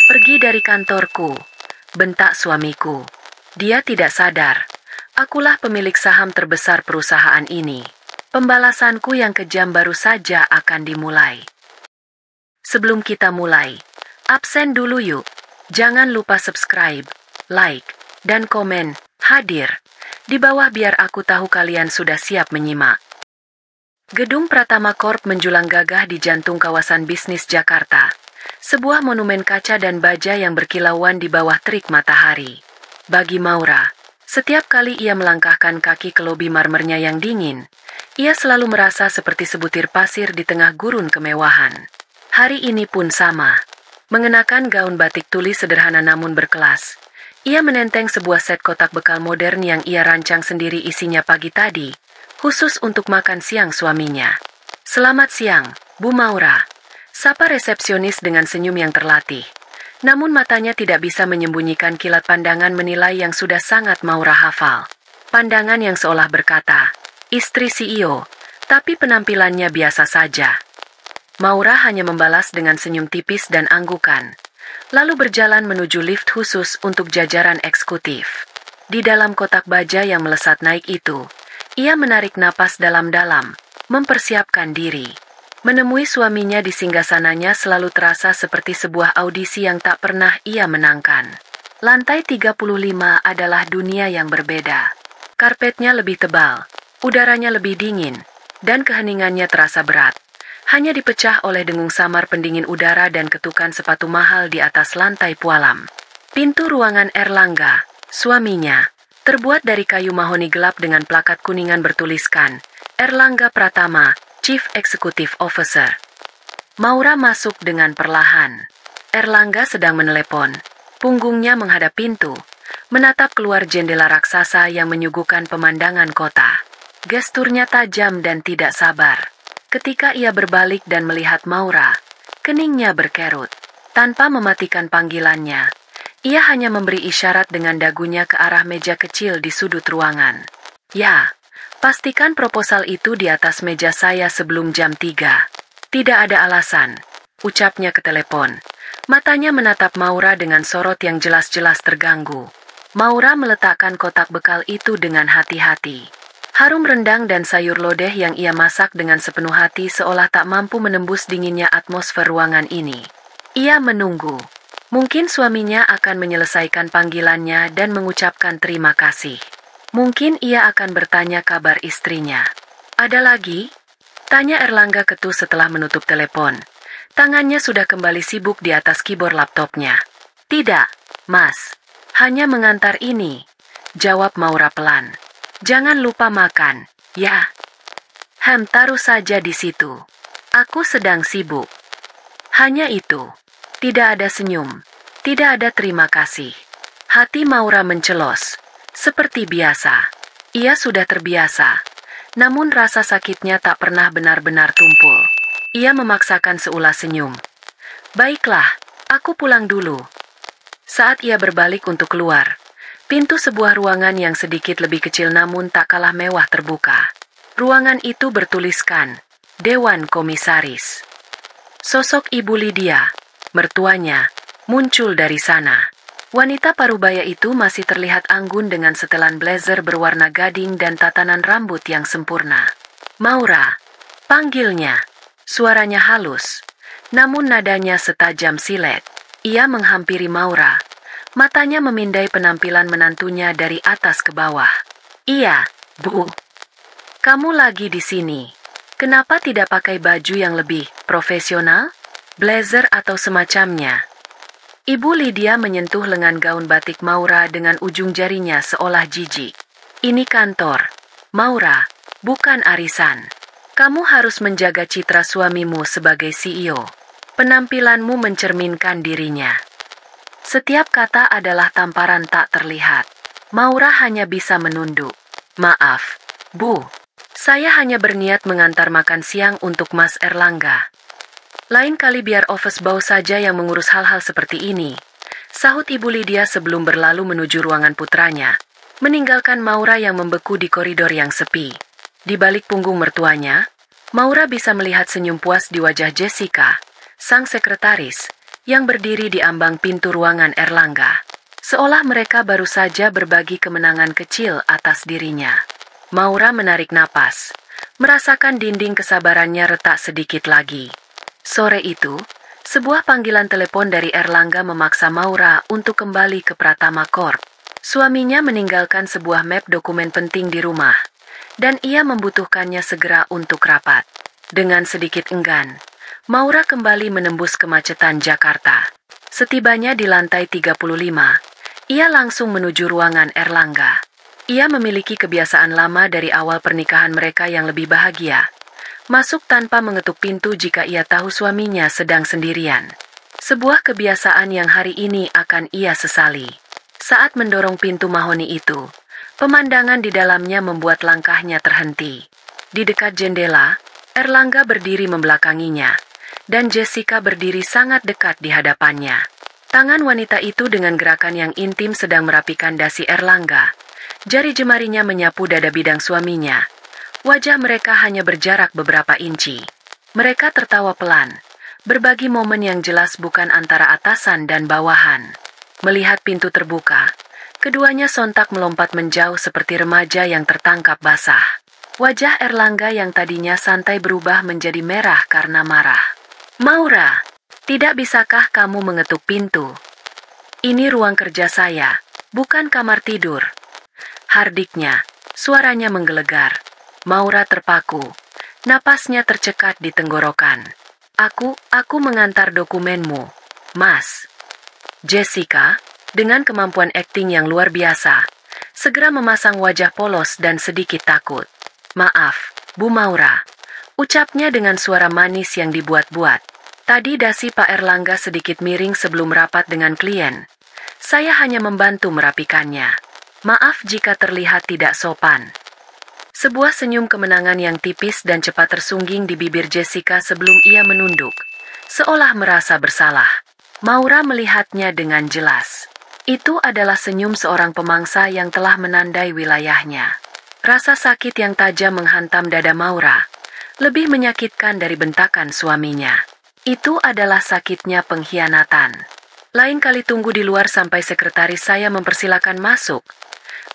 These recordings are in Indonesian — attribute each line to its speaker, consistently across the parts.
Speaker 1: Pergi dari kantorku, bentak suamiku. Dia tidak sadar. Akulah pemilik saham terbesar perusahaan ini. Pembalasanku yang kejam baru saja akan dimulai. Sebelum kita mulai, absen dulu yuk. Jangan lupa subscribe, like, dan komen, hadir, di bawah biar aku tahu kalian sudah siap menyimak. Gedung Pratama Corp menjulang gagah di jantung kawasan bisnis Jakarta. Sebuah monumen kaca dan baja yang berkilauan di bawah terik matahari. Bagi Maura, setiap kali ia melangkahkan kaki ke lobi marmernya yang dingin, ia selalu merasa seperti sebutir pasir di tengah gurun kemewahan. Hari ini pun sama. Mengenakan gaun batik tulis sederhana namun berkelas, ia menenteng sebuah set kotak bekal modern yang ia rancang sendiri isinya pagi tadi, khusus untuk makan siang suaminya. "Selamat siang, Bu Maura," sapa resepsionis dengan senyum yang terlatih. Namun matanya tidak bisa menyembunyikan kilat pandangan menilai yang sudah sangat Maura hafal. Pandangan yang seolah berkata, "Istri CEO," tapi penampilannya biasa saja. Maura hanya membalas dengan senyum tipis dan anggukan, lalu berjalan menuju lift khusus untuk jajaran eksekutif. Di dalam kotak baja yang melesat naik itu, ia menarik napas dalam-dalam, mempersiapkan diri. Menemui suaminya di singgasananya selalu terasa seperti sebuah audisi yang tak pernah ia menangkan. Lantai 35 adalah dunia yang berbeda. Karpetnya lebih tebal, udaranya lebih dingin, dan keheningannya terasa berat. Hanya dipecah oleh dengung samar pendingin udara dan ketukan sepatu mahal di atas lantai pualam. Pintu ruangan Erlangga, suaminya, terbuat dari kayu mahoni gelap dengan plakat kuningan bertuliskan, "Erlangga Pratama, Chief Executive Officer." Maura masuk dengan perlahan. Erlangga sedang menelepon. Punggungnya menghadap pintu, menatap keluar jendela raksasa yang menyuguhkan pemandangan kota. Gesturnya tajam dan tidak sabar. Ketika ia berbalik dan melihat Maura, keningnya berkerut. Tanpa mematikan panggilannya, ia hanya memberi isyarat dengan dagunya ke arah meja kecil di sudut ruangan. "Ya, pastikan proposal itu di atas meja saya sebelum jam 3. "Tidak ada alasan," ucapnya ke telepon. Matanya menatap Maura dengan sorot yang jelas-jelas terganggu. Maura meletakkan kotak bekal itu dengan hati-hati. Harum rendang dan sayur lodeh yang ia masak dengan sepenuh hati seolah tak mampu menembus dinginnya atmosfer ruangan ini. Ia menunggu. Mungkin suaminya akan menyelesaikan panggilannya dan mengucapkan terima kasih. Mungkin ia akan bertanya kabar istrinya. "Ada lagi?" tanya Erlangga ketus setelah menutup telepon. Tangannya sudah kembali sibuk di atas keyboard laptopnya. "Tidak, Mas. Hanya mengantar ini," jawab Maura pelan. "Jangan lupa makan, ya." Taruh saja di situ. Aku sedang sibuk." Hanya itu. Tidak ada senyum. Tidak ada terima kasih. Hati Maura mencelos. Seperti biasa. Ia sudah terbiasa. Namun rasa sakitnya tak pernah benar-benar tumpul. Ia memaksakan seulas senyum. "Baiklah, aku pulang dulu." Saat ia berbalik untuk keluar, pintu sebuah ruangan yang sedikit lebih kecil namun tak kalah mewah terbuka. Ruangan itu bertuliskan, "Dewan Komisaris." Sosok Ibu Lydia, mertuanya, muncul dari sana. Wanita parubaya itu masih terlihat anggun dengan setelan blazer berwarna gading dan tatanan rambut yang sempurna. "Maura," panggilnya. Suaranya halus, namun nadanya setajam silet. Ia menghampiri Maura. Matanya memindai penampilan menantunya dari atas ke bawah. "Iya, Bu. Kamu lagi di sini. Kenapa tidak pakai baju yang lebih profesional? Blazer atau semacamnya?" Ibu Lydia menyentuh lengan gaun batik Maura dengan ujung jarinya seolah jijik. "Ini kantor, Maura, bukan arisan. Kamu harus menjaga citra suamimu sebagai CEO. Penampilanmu mencerminkan dirinya." Setiap kata adalah tamparan tak terlihat. Maura hanya bisa menunduk. "Maaf, Bu. Saya hanya berniat mengantar makan siang untuk Mas Erlangga." "Lain kali biar office boy saja yang mengurus hal-hal seperti ini," sahut Ibu Lydia sebelum berlalu menuju ruangan putranya, meninggalkan Maura yang membeku di koridor yang sepi. Di balik punggung mertuanya, Maura bisa melihat senyum puas di wajah Jessica, sang sekretaris, yang berdiri di ambang pintu ruangan Erlangga. Seolah mereka baru saja berbagi kemenangan kecil atas dirinya. Maura menarik napas, merasakan dinding kesabarannya retak sedikit lagi. Sore itu, sebuah panggilan telepon dari Erlangga memaksa Maura untuk kembali ke Pratama Corp. Suaminya meninggalkan sebuah map dokumen penting di rumah, dan ia membutuhkannya segera untuk rapat. Dengan sedikit enggan, Maura kembali menembus kemacetan Jakarta. Setibanya di lantai 35, ia langsung menuju ruangan Erlangga. Ia memiliki kebiasaan lama dari awal pernikahan mereka yang lebih bahagia. Masuk tanpa mengetuk pintu jika ia tahu suaminya sedang sendirian. Sebuah kebiasaan yang hari ini akan ia sesali. Saat mendorong pintu mahoni itu, pemandangan di dalamnya membuat langkahnya terhenti. Di dekat jendela, Erlangga berdiri membelakanginya, dan Jessica berdiri sangat dekat di hadapannya. Tangan wanita itu dengan gerakan yang intim sedang merapikan dasi Erlangga. Jari jemarinya menyapu dada bidang suaminya. Wajah mereka hanya berjarak beberapa inci. Mereka tertawa pelan, berbagi momen yang jelas bukan antara atasan dan bawahan. Melihat pintu terbuka, keduanya sontak melompat menjauh seperti remaja yang tertangkap basah. Wajah Erlangga yang tadinya santai berubah menjadi merah karena marah. "Maura, tidak bisakah kamu mengetuk pintu? Ini ruang kerja saya, bukan kamar tidur." Hardiknya, suaranya menggelegar. Maura terpaku. Napasnya tercekat di tenggorokan. Aku mengantar dokumenmu, Mas." Jessica, dengan kemampuan akting yang luar biasa, segera memasang wajah polos dan sedikit takut. "Maaf, Bu Maura," ucapnya dengan suara manis yang dibuat-buat. "Tadi dasi Pak Erlangga sedikit miring sebelum rapat dengan klien. Saya hanya membantu merapikannya. Maaf jika terlihat tidak sopan." Sebuah senyum kemenangan yang tipis dan cepat tersungging di bibir Jessica sebelum ia menunduk, seolah merasa bersalah. Maura melihatnya dengan jelas. Itu adalah senyum seorang pemangsa yang telah menandai wilayahnya. Rasa sakit yang tajam menghantam dada Maura, lebih menyakitkan dari bentakan suaminya. Itu adalah sakitnya pengkhianatan. "Lain kali tunggu di luar sampai sekretaris saya mempersilakan masuk,"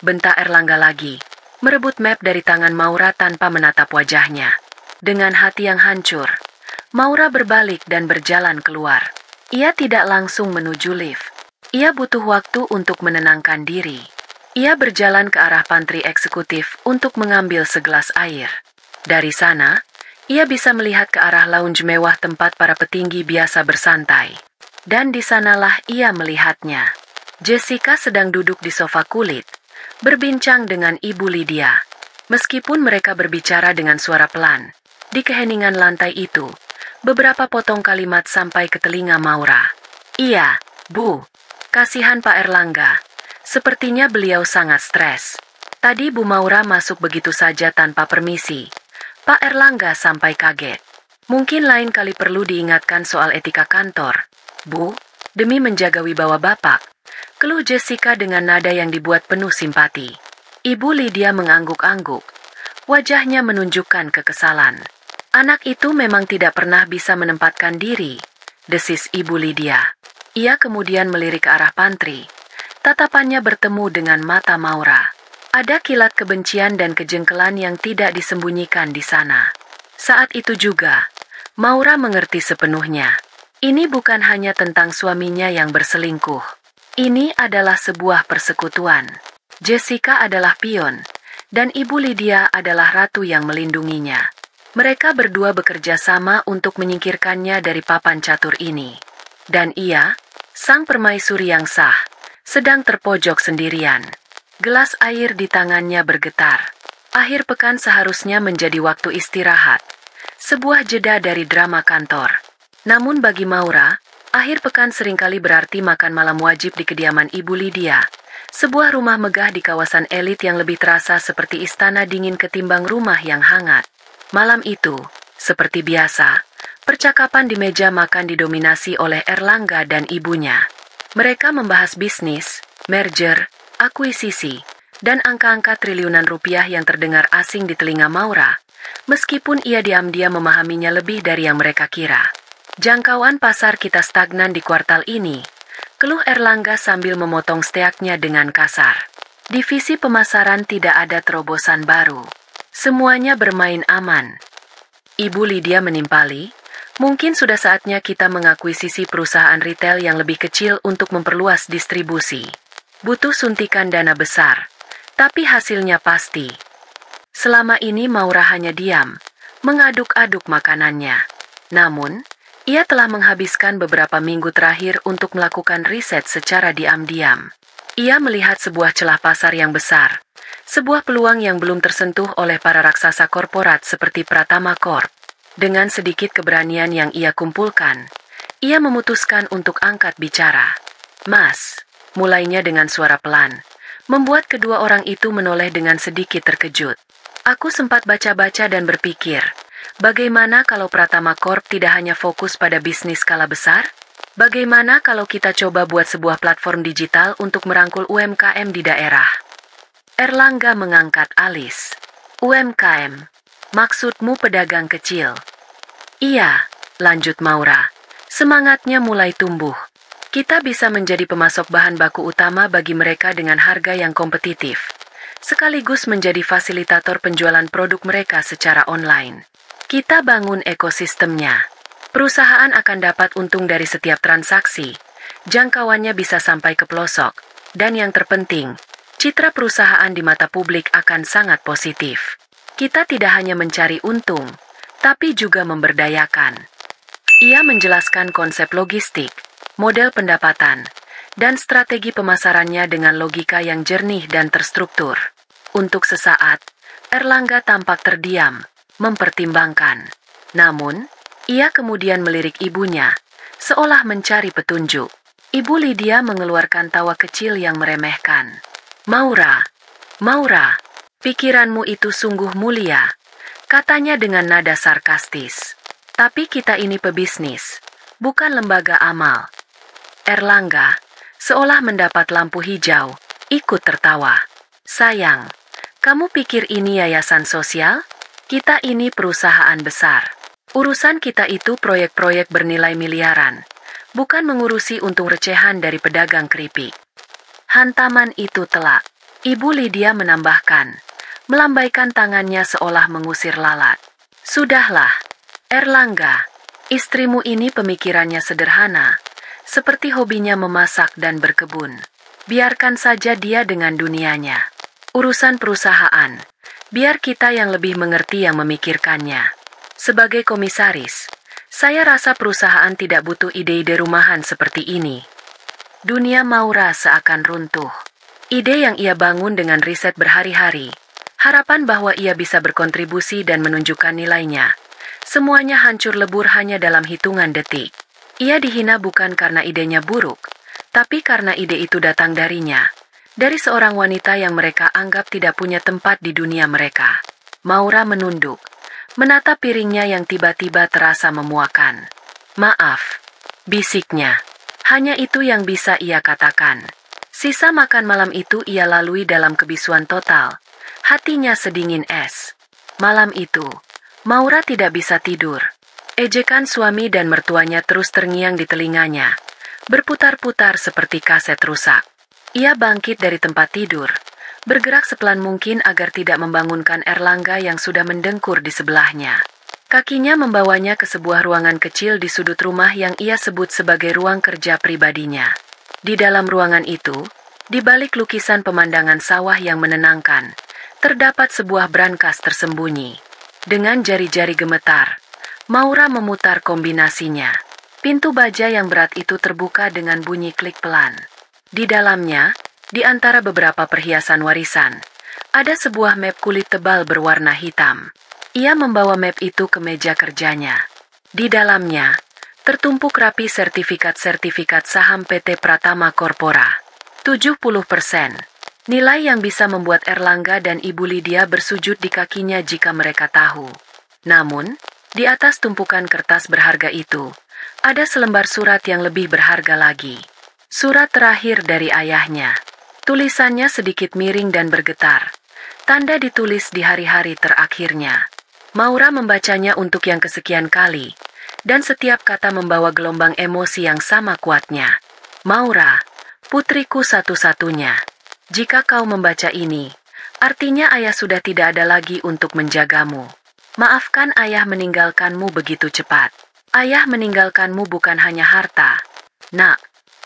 Speaker 1: bentak Erlangga lagi, merebut map dari tangan Maura tanpa menatap wajahnya. Dengan hati yang hancur, Maura berbalik dan berjalan keluar. Ia tidak langsung menuju lift. Ia butuh waktu untuk menenangkan diri. Ia berjalan ke arah pantry eksekutif untuk mengambil segelas air. Dari sana, ia bisa melihat ke arah lounge mewah tempat para petinggi biasa bersantai. Dan di sanalah ia melihatnya. Jessica sedang duduk di sofa kulit, berbincang dengan Ibu Lydia. Meskipun mereka berbicara dengan suara pelan, di keheningan lantai itu, beberapa potong kalimat sampai ke telinga Maura. "Iya, Bu. Kasihan Pak Erlangga. Sepertinya beliau sangat stres. Tadi Bu Maura masuk begitu saja tanpa permisi. Pak Erlangga sampai kaget. Mungkin lain kali perlu diingatkan soal etika kantor, Bu, demi menjaga wibawa Bapak," keluh Jessica dengan nada yang dibuat penuh simpati. Ibu Lydia mengangguk-angguk. Wajahnya menunjukkan kekesalan. "Anak itu memang tidak pernah bisa menempatkan diri," desis Ibu Lydia. Ia kemudian melirik ke arah pantry. Tatapannya bertemu dengan mata Maura. Ada kilat kebencian dan kejengkelan yang tidak disembunyikan di sana. Saat itu juga, Maura mengerti sepenuhnya. Ini bukan hanya tentang suaminya yang berselingkuh. Ini adalah sebuah persekutuan. Jessica adalah pion, dan Ibu Lydia adalah ratu yang melindunginya. Mereka berdua bekerja sama untuk menyingkirkannya dari papan catur ini. Dan ia, sang permaisuri yang sah, sedang terpojok sendirian. Gelas air di tangannya bergetar. Akhir pekan seharusnya menjadi waktu istirahat. Sebuah jeda dari drama kantor. Namun bagi Maura, akhir pekan seringkali berarti makan malam wajib di kediaman Ibu Lydia. Sebuah rumah megah di kawasan elit yang lebih terasa seperti istana dingin ketimbang rumah yang hangat. Malam itu, seperti biasa, percakapan di meja makan didominasi oleh Erlangga dan ibunya. Mereka membahas bisnis, merger, akuisisi, dan angka-angka triliunan rupiah yang terdengar asing di telinga Maura, meskipun ia diam-diam memahaminya lebih dari yang mereka kira. Jangkauan pasar kita stagnan di kuartal ini, keluh Erlangga sambil memotong steaknya dengan kasar. Divisi pemasaran tidak ada terobosan baru. Semuanya bermain aman. Ibu Lydia menimpali, mungkin sudah saatnya kita mengakuisisi perusahaan retail yang lebih kecil untuk memperluas distribusi. Butuh suntikan dana besar, tapi hasilnya pasti. Selama ini Maura hanya diam, mengaduk-aduk makanannya. Namun, ia telah menghabiskan beberapa minggu terakhir untuk melakukan riset secara diam-diam. Ia melihat sebuah celah pasar yang besar, sebuah peluang yang belum tersentuh oleh para raksasa korporat seperti Pratama Corp. Dengan sedikit keberanian yang ia kumpulkan, ia memutuskan untuk angkat bicara. "Mas," mulainya dengan suara pelan, membuat kedua orang itu menoleh dengan sedikit terkejut. "Aku sempat baca-baca dan berpikir, bagaimana kalau Pratama Corp tidak hanya fokus pada bisnis skala besar? Bagaimana kalau kita coba buat sebuah platform digital untuk merangkul UMKM di daerah?" Erlangga mengangkat alis. "UMKM? Maksudmu pedagang kecil?" "Iya," lanjut Maura. Semangatnya mulai tumbuh. "Kita bisa menjadi pemasok bahan baku utama bagi mereka dengan harga yang kompetitif, sekaligus menjadi fasilitator penjualan produk mereka secara online. Kita bangun ekosistemnya. Perusahaan akan dapat untung dari setiap transaksi, jangkauannya bisa sampai ke pelosok, dan yang terpenting, citra perusahaan di mata publik akan sangat positif. Kita tidak hanya mencari untung, tapi juga memberdayakan." Ia menjelaskan konsep logistik, model pendapatan, dan strategi pemasarannya dengan logika yang jernih dan terstruktur. Untuk sesaat, Erlangga tampak terdiam, mempertimbangkan. Namun, ia kemudian melirik ibunya, seolah mencari petunjuk. Ibu Lydia mengeluarkan tawa kecil yang meremehkan. Maura, pikiranmu itu sungguh mulia," katanya dengan nada sarkastis. "Tapi kita ini pebisnis, bukan lembaga amal." Erlangga, seolah mendapat lampu hijau, ikut tertawa. "Sayang, kamu pikir ini yayasan sosial? Kita ini perusahaan besar. Urusan kita itu proyek-proyek bernilai miliaran, bukan mengurusi untung recehan dari pedagang keripik." "Hantaman itu telak," Ibu Lydia menambahkan, melambaikan tangannya seolah mengusir lalat. "Sudahlah, Erlangga, istrimu ini pemikirannya sederhana, seperti hobinya memasak dan berkebun. Biarkan saja dia dengan dunianya. Urusan perusahaan, biar kita yang lebih mengerti yang memikirkannya. Sebagai komisaris, saya rasa perusahaan tidak butuh ide-ide rumahan seperti ini." Dunia Maura seakan runtuh. Ide yang ia bangun dengan riset berhari-hari, harapan bahwa ia bisa berkontribusi dan menunjukkan nilainya, semuanya hancur lebur hanya dalam hitungan detik. Ia dihina bukan karena idenya buruk, tapi karena ide itu datang darinya, dari seorang wanita yang mereka anggap tidak punya tempat di dunia mereka. Maura menunduk, menatap piringnya yang tiba-tiba terasa memuakan. "Maaf," bisiknya. Hanya itu yang bisa ia katakan. Sisa makan malam itu ia lalui dalam kebisuan total. Hatinya sedingin es. Malam itu, Maura tidak bisa tidur. Ejekan suami dan mertuanya terus terngiang di telinganya, berputar-putar seperti kaset rusak. Ia bangkit dari tempat tidur, bergerak sepelan mungkin agar tidak membangunkan Erlangga yang sudah mendengkur di sebelahnya. Kakinya membawanya ke sebuah ruangan kecil di sudut rumah yang ia sebut sebagai ruang kerja pribadinya. Di dalam ruangan itu, di balik lukisan pemandangan sawah yang menenangkan, terdapat sebuah brankas tersembunyi. Dengan jari-jari gemetar, Maura memutar kombinasinya. Pintu baja yang berat itu terbuka dengan bunyi klik pelan. Di dalamnya, di antara beberapa perhiasan warisan, ada sebuah map kulit tebal berwarna hitam. Ia membawa map itu ke meja kerjanya. Di dalamnya, tertumpuk rapi sertifikat-sertifikat saham PT Pratama Corpora. 70%. Nilai yang bisa membuat Erlangga dan Ibu Lydia bersujud di kakinya jika mereka tahu. Namun, di atas tumpukan kertas berharga itu, ada selembar surat yang lebih berharga lagi. Surat terakhir dari ayahnya. Tulisannya sedikit miring dan bergetar. Tanda ditulis di hari-hari terakhirnya. Maura membacanya untuk yang kesekian kali, dan setiap kata membawa gelombang emosi yang sama kuatnya. Maura, putriku satu-satunya. Jika kau membaca ini, artinya ayah sudah tidak ada lagi untuk menjagamu. Maafkan ayah meninggalkanmu begitu cepat. Ayah meninggalkanmu bukan hanya harta, nak,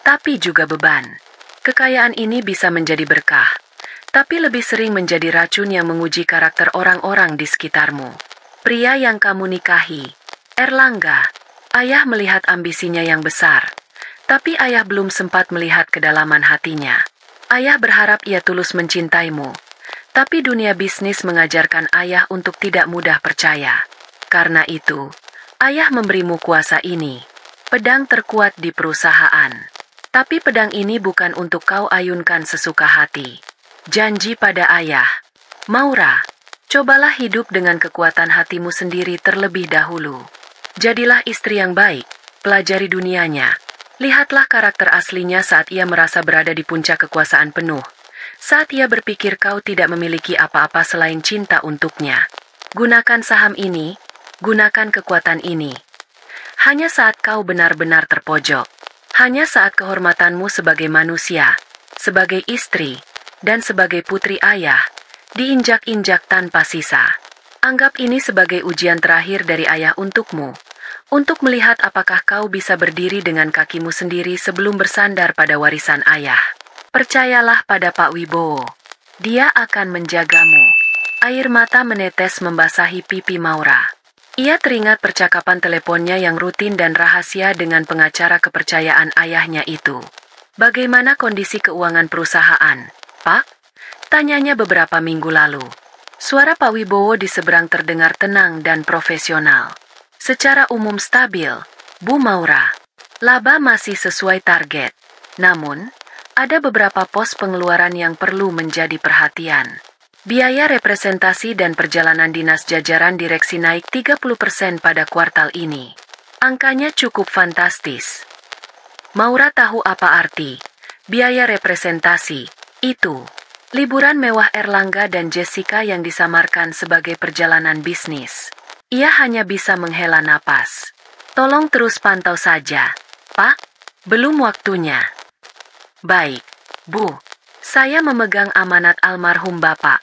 Speaker 1: tapi juga beban. Kekayaan ini bisa menjadi berkah, tapi lebih sering menjadi racun yang menguji karakter orang-orang di sekitarmu. Pria yang kamu nikahi, Erlangga. Ayah melihat ambisinya yang besar, tapi ayah belum sempat melihat kedalaman hatinya. Ayah berharap ia tulus mencintaimu, tapi dunia bisnis mengajarkan ayah untuk tidak mudah percaya. Karena itu, ayah memberimu kuasa ini, pedang terkuat di perusahaan. Tapi pedang ini bukan untuk kau ayunkan sesuka hati. Janji pada ayah. Maura, cobalah hidup dengan kekuatan hatimu sendiri terlebih dahulu. Jadilah istri yang baik, pelajari dunianya. Lihatlah karakter aslinya saat ia merasa berada di puncak kekuasaan penuh. Saat ia berpikir kau tidak memiliki apa-apa selain cinta untuknya. Gunakan saham ini, gunakan kekuatan ini. Hanya saat kau benar-benar terpojok. Hanya saat kehormatanmu sebagai manusia, sebagai istri, dan sebagai putri ayah, diinjak-injak tanpa sisa. Anggap ini sebagai ujian terakhir dari ayah untukmu, untuk melihat apakah kau bisa berdiri dengan kakimu sendiri sebelum bersandar pada warisan ayah. Percayalah pada Pak Wibowo, dia akan menjagamu. Air mata menetes membasahi pipi Maura. Ia teringat percakapan teleponnya yang rutin dan rahasia dengan pengacara kepercayaan ayahnya itu. Bagaimana kondisi keuangan perusahaan, Pak? Tanyanya beberapa minggu lalu. Suara Pak Wibowo di seberang terdengar tenang dan profesional. Secara umum stabil, Bu Maura. Laba masih sesuai target. Namun, ada beberapa pos pengeluaran yang perlu menjadi perhatian. Biaya representasi dan perjalanan dinas jajaran direksi naik 30% pada kuartal ini. Angkanya cukup fantastis. Maura tahu apa arti biaya representasi itu. Liburan mewah Erlangga dan Jessica yang disamarkan sebagai perjalanan bisnis. Ia hanya bisa menghela napas. Tolong terus pantau saja, Pak. Belum waktunya. Baik, Bu. Saya memegang amanat almarhum Bapak.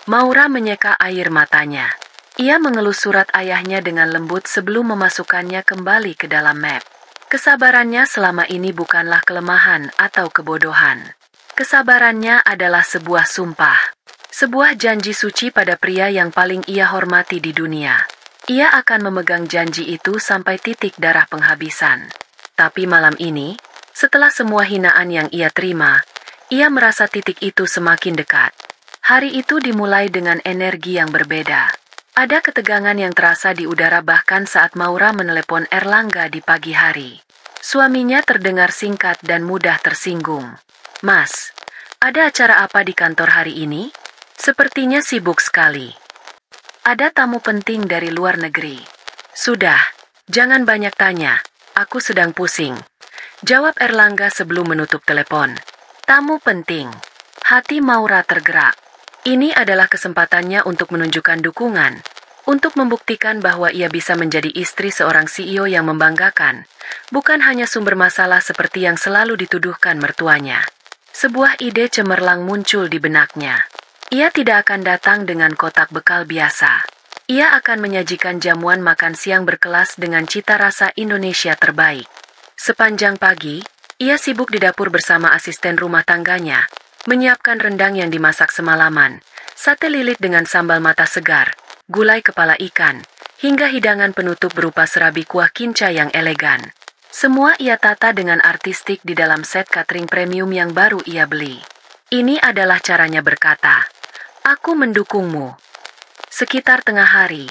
Speaker 1: Maura menyeka air matanya. Ia mengelus surat ayahnya dengan lembut sebelum memasukkannya kembali ke dalam map. Kesabarannya selama ini bukanlah kelemahan atau kebodohan. Kesabarannya adalah sebuah sumpah. Sebuah janji suci pada pria yang paling ia hormati di dunia. Ia akan memegang janji itu sampai titik darah penghabisan. Tapi malam ini, setelah semua hinaan yang ia terima, ia merasa titik itu semakin dekat. Hari itu dimulai dengan energi yang berbeda. Ada ketegangan yang terasa di udara bahkan saat Maura menelepon Erlangga di pagi hari. Suaminya terdengar singkat dan mudah tersinggung. Mas, ada acara apa di kantor hari ini? Sepertinya sibuk sekali. Ada tamu penting dari luar negeri. Sudah, jangan banyak tanya. Aku sedang pusing. Jawab Erlangga sebelum menutup telepon. Tamu penting. Hati Maura tergerak. Ini adalah kesempatannya untuk menunjukkan dukungan, untuk membuktikan bahwa ia bisa menjadi istri seorang CEO yang membanggakan, bukan hanya sumber masalah seperti yang selalu dituduhkan mertuanya. Sebuah ide cemerlang muncul di benaknya. Ia tidak akan datang dengan kotak bekal biasa. Ia akan menyajikan jamuan makan siang berkelas dengan cita rasa Indonesia terbaik. Sepanjang pagi, ia sibuk di dapur bersama asisten rumah tangganya, menyiapkan rendang yang dimasak semalaman, sate lilit dengan sambal mata segar, gulai kepala ikan, hingga hidangan penutup berupa serabi kuah kinca yang elegan. Semua ia tata dengan artistik di dalam set catering premium yang baru ia beli. Ini adalah caranya berkata, "Aku mendukungmu." Sekitar tengah hari,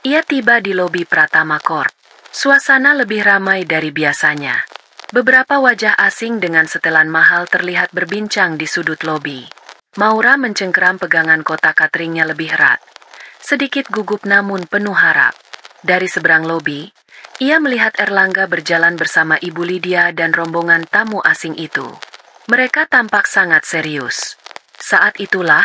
Speaker 1: ia tiba di lobi Pratama Corp. Suasana lebih ramai dari biasanya. Beberapa wajah asing dengan setelan mahal terlihat berbincang di sudut lobi. Maura mencengkeram pegangan kotak cateringnya lebih erat. Sedikit gugup namun penuh harap. Dari seberang lobi, ia melihat Erlangga berjalan bersama Ibu Lydia dan rombongan tamu asing itu. Mereka tampak sangat serius. Saat itulah,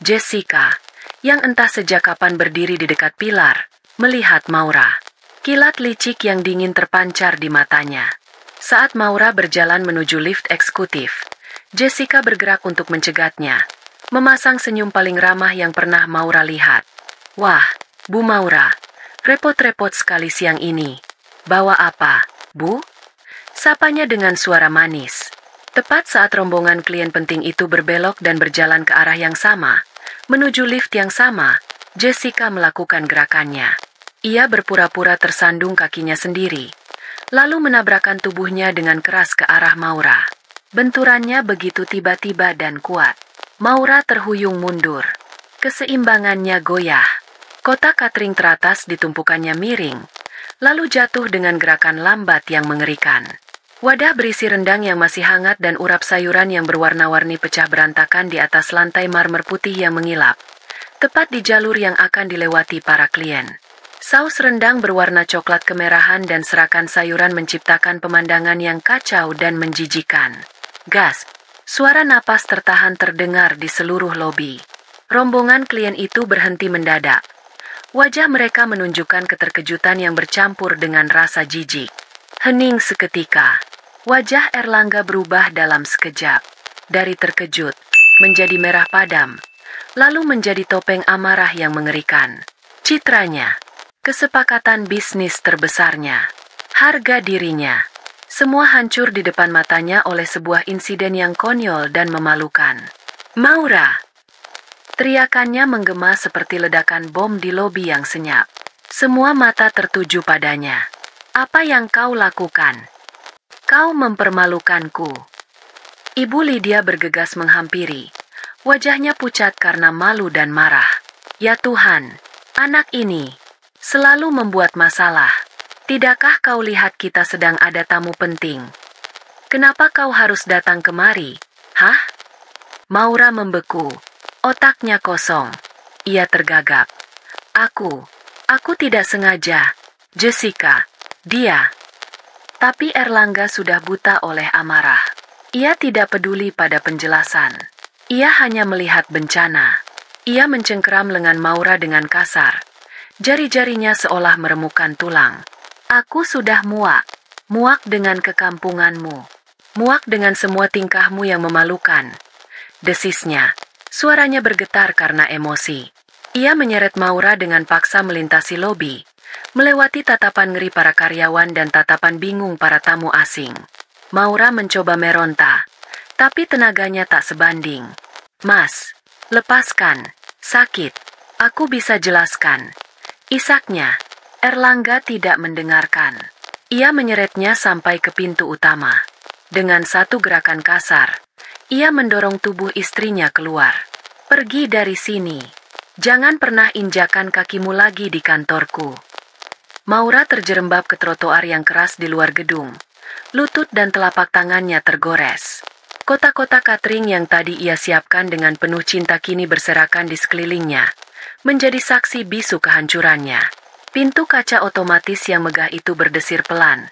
Speaker 1: Jessica, yang entah sejak kapan berdiri di dekat pilar, melihat Maura. Kilat licik yang dingin terpancar di matanya. Saat Maura berjalan menuju lift eksekutif, Jessica bergerak untuk mencegatnya, memasang senyum paling ramah yang pernah Maura lihat. "Wah, Bu Maura, repot-repot sekali siang ini. Bawa apa, Bu?" Sapanya dengan suara manis. Tepat saat rombongan klien penting itu berbelok dan berjalan ke arah yang sama, menuju lift yang sama, Jessica melakukan gerakannya. Ia berpura-pura tersandung kakinya sendiri, lalu menabrakkan tubuhnya dengan keras ke arah Maura. Benturannya begitu tiba-tiba dan kuat. Maura terhuyung mundur. Keseimbangannya goyah. Kotak catering teratas di tumpukannya miring, lalu jatuh dengan gerakan lambat yang mengerikan. Wadah berisi rendang yang masih hangat dan urap sayuran yang berwarna-warni pecah berantakan di atas lantai marmer putih yang mengilap, tepat di jalur yang akan dilewati para klien. Saus rendang berwarna coklat kemerahan dan serakan sayuran menciptakan pemandangan yang kacau dan menjijikan. Gas! Suara napas tertahan terdengar di seluruh lobi. Rombongan klien itu berhenti mendadak. Wajah mereka menunjukkan keterkejutan yang bercampur dengan rasa jijik. Hening seketika. Wajah Erlangga berubah dalam sekejap. Dari terkejut, menjadi merah padam, lalu menjadi topeng amarah yang mengerikan. Citranya, kesepakatan bisnis terbesarnya, harga dirinya, semua hancur di depan matanya oleh sebuah insiden yang konyol dan memalukan. "Maura!" Teriakannya menggema seperti ledakan bom di lobi yang senyap. Semua mata tertuju padanya. "Apa yang kau lakukan? Kau mempermalukanku." Ibu Lydia bergegas menghampiri. Wajahnya pucat karena malu dan marah. "Ya Tuhan, anak ini selalu membuat masalah. Tidakkah kau lihat kita sedang ada tamu penting? Kenapa kau harus datang kemari? Hah?" Maura membeku. Otaknya kosong. Ia tergagap. Aku tidak sengaja. Jessica, dia." Tapi Erlangga sudah buta oleh amarah. Ia tidak peduli pada penjelasan. Ia hanya melihat bencana. Ia mencengkeram lengan Maura dengan kasar. Jari-jarinya seolah meremukan tulang. "Aku sudah muak. Muak dengan kekampunganmu. Muak dengan semua tingkahmu yang memalukan." Desisnya. Suaranya bergetar karena emosi. Ia menyeret Maura dengan paksa melintasi lobi, melewati tatapan ngeri para karyawan dan tatapan bingung para tamu asing. Maura mencoba meronta, tapi tenaganya tak sebanding. "Mas, lepaskan. Sakit. Aku bisa jelaskan." Isaknya. Erlangga tidak mendengarkan. Ia menyeretnya sampai ke pintu utama. Dengan satu gerakan kasar, ia mendorong tubuh istrinya keluar. "Pergi dari sini. Jangan pernah injakan kakimu lagi di kantorku." Maura terjerembab ke trotoar yang keras di luar gedung. Lutut dan telapak tangannya tergores. Kotak-kotak catering yang tadi ia siapkan dengan penuh cinta kini berserakan di sekelilingnya, menjadi saksi bisu kehancurannya. Pintu kaca otomatis yang megah itu berdesir pelan,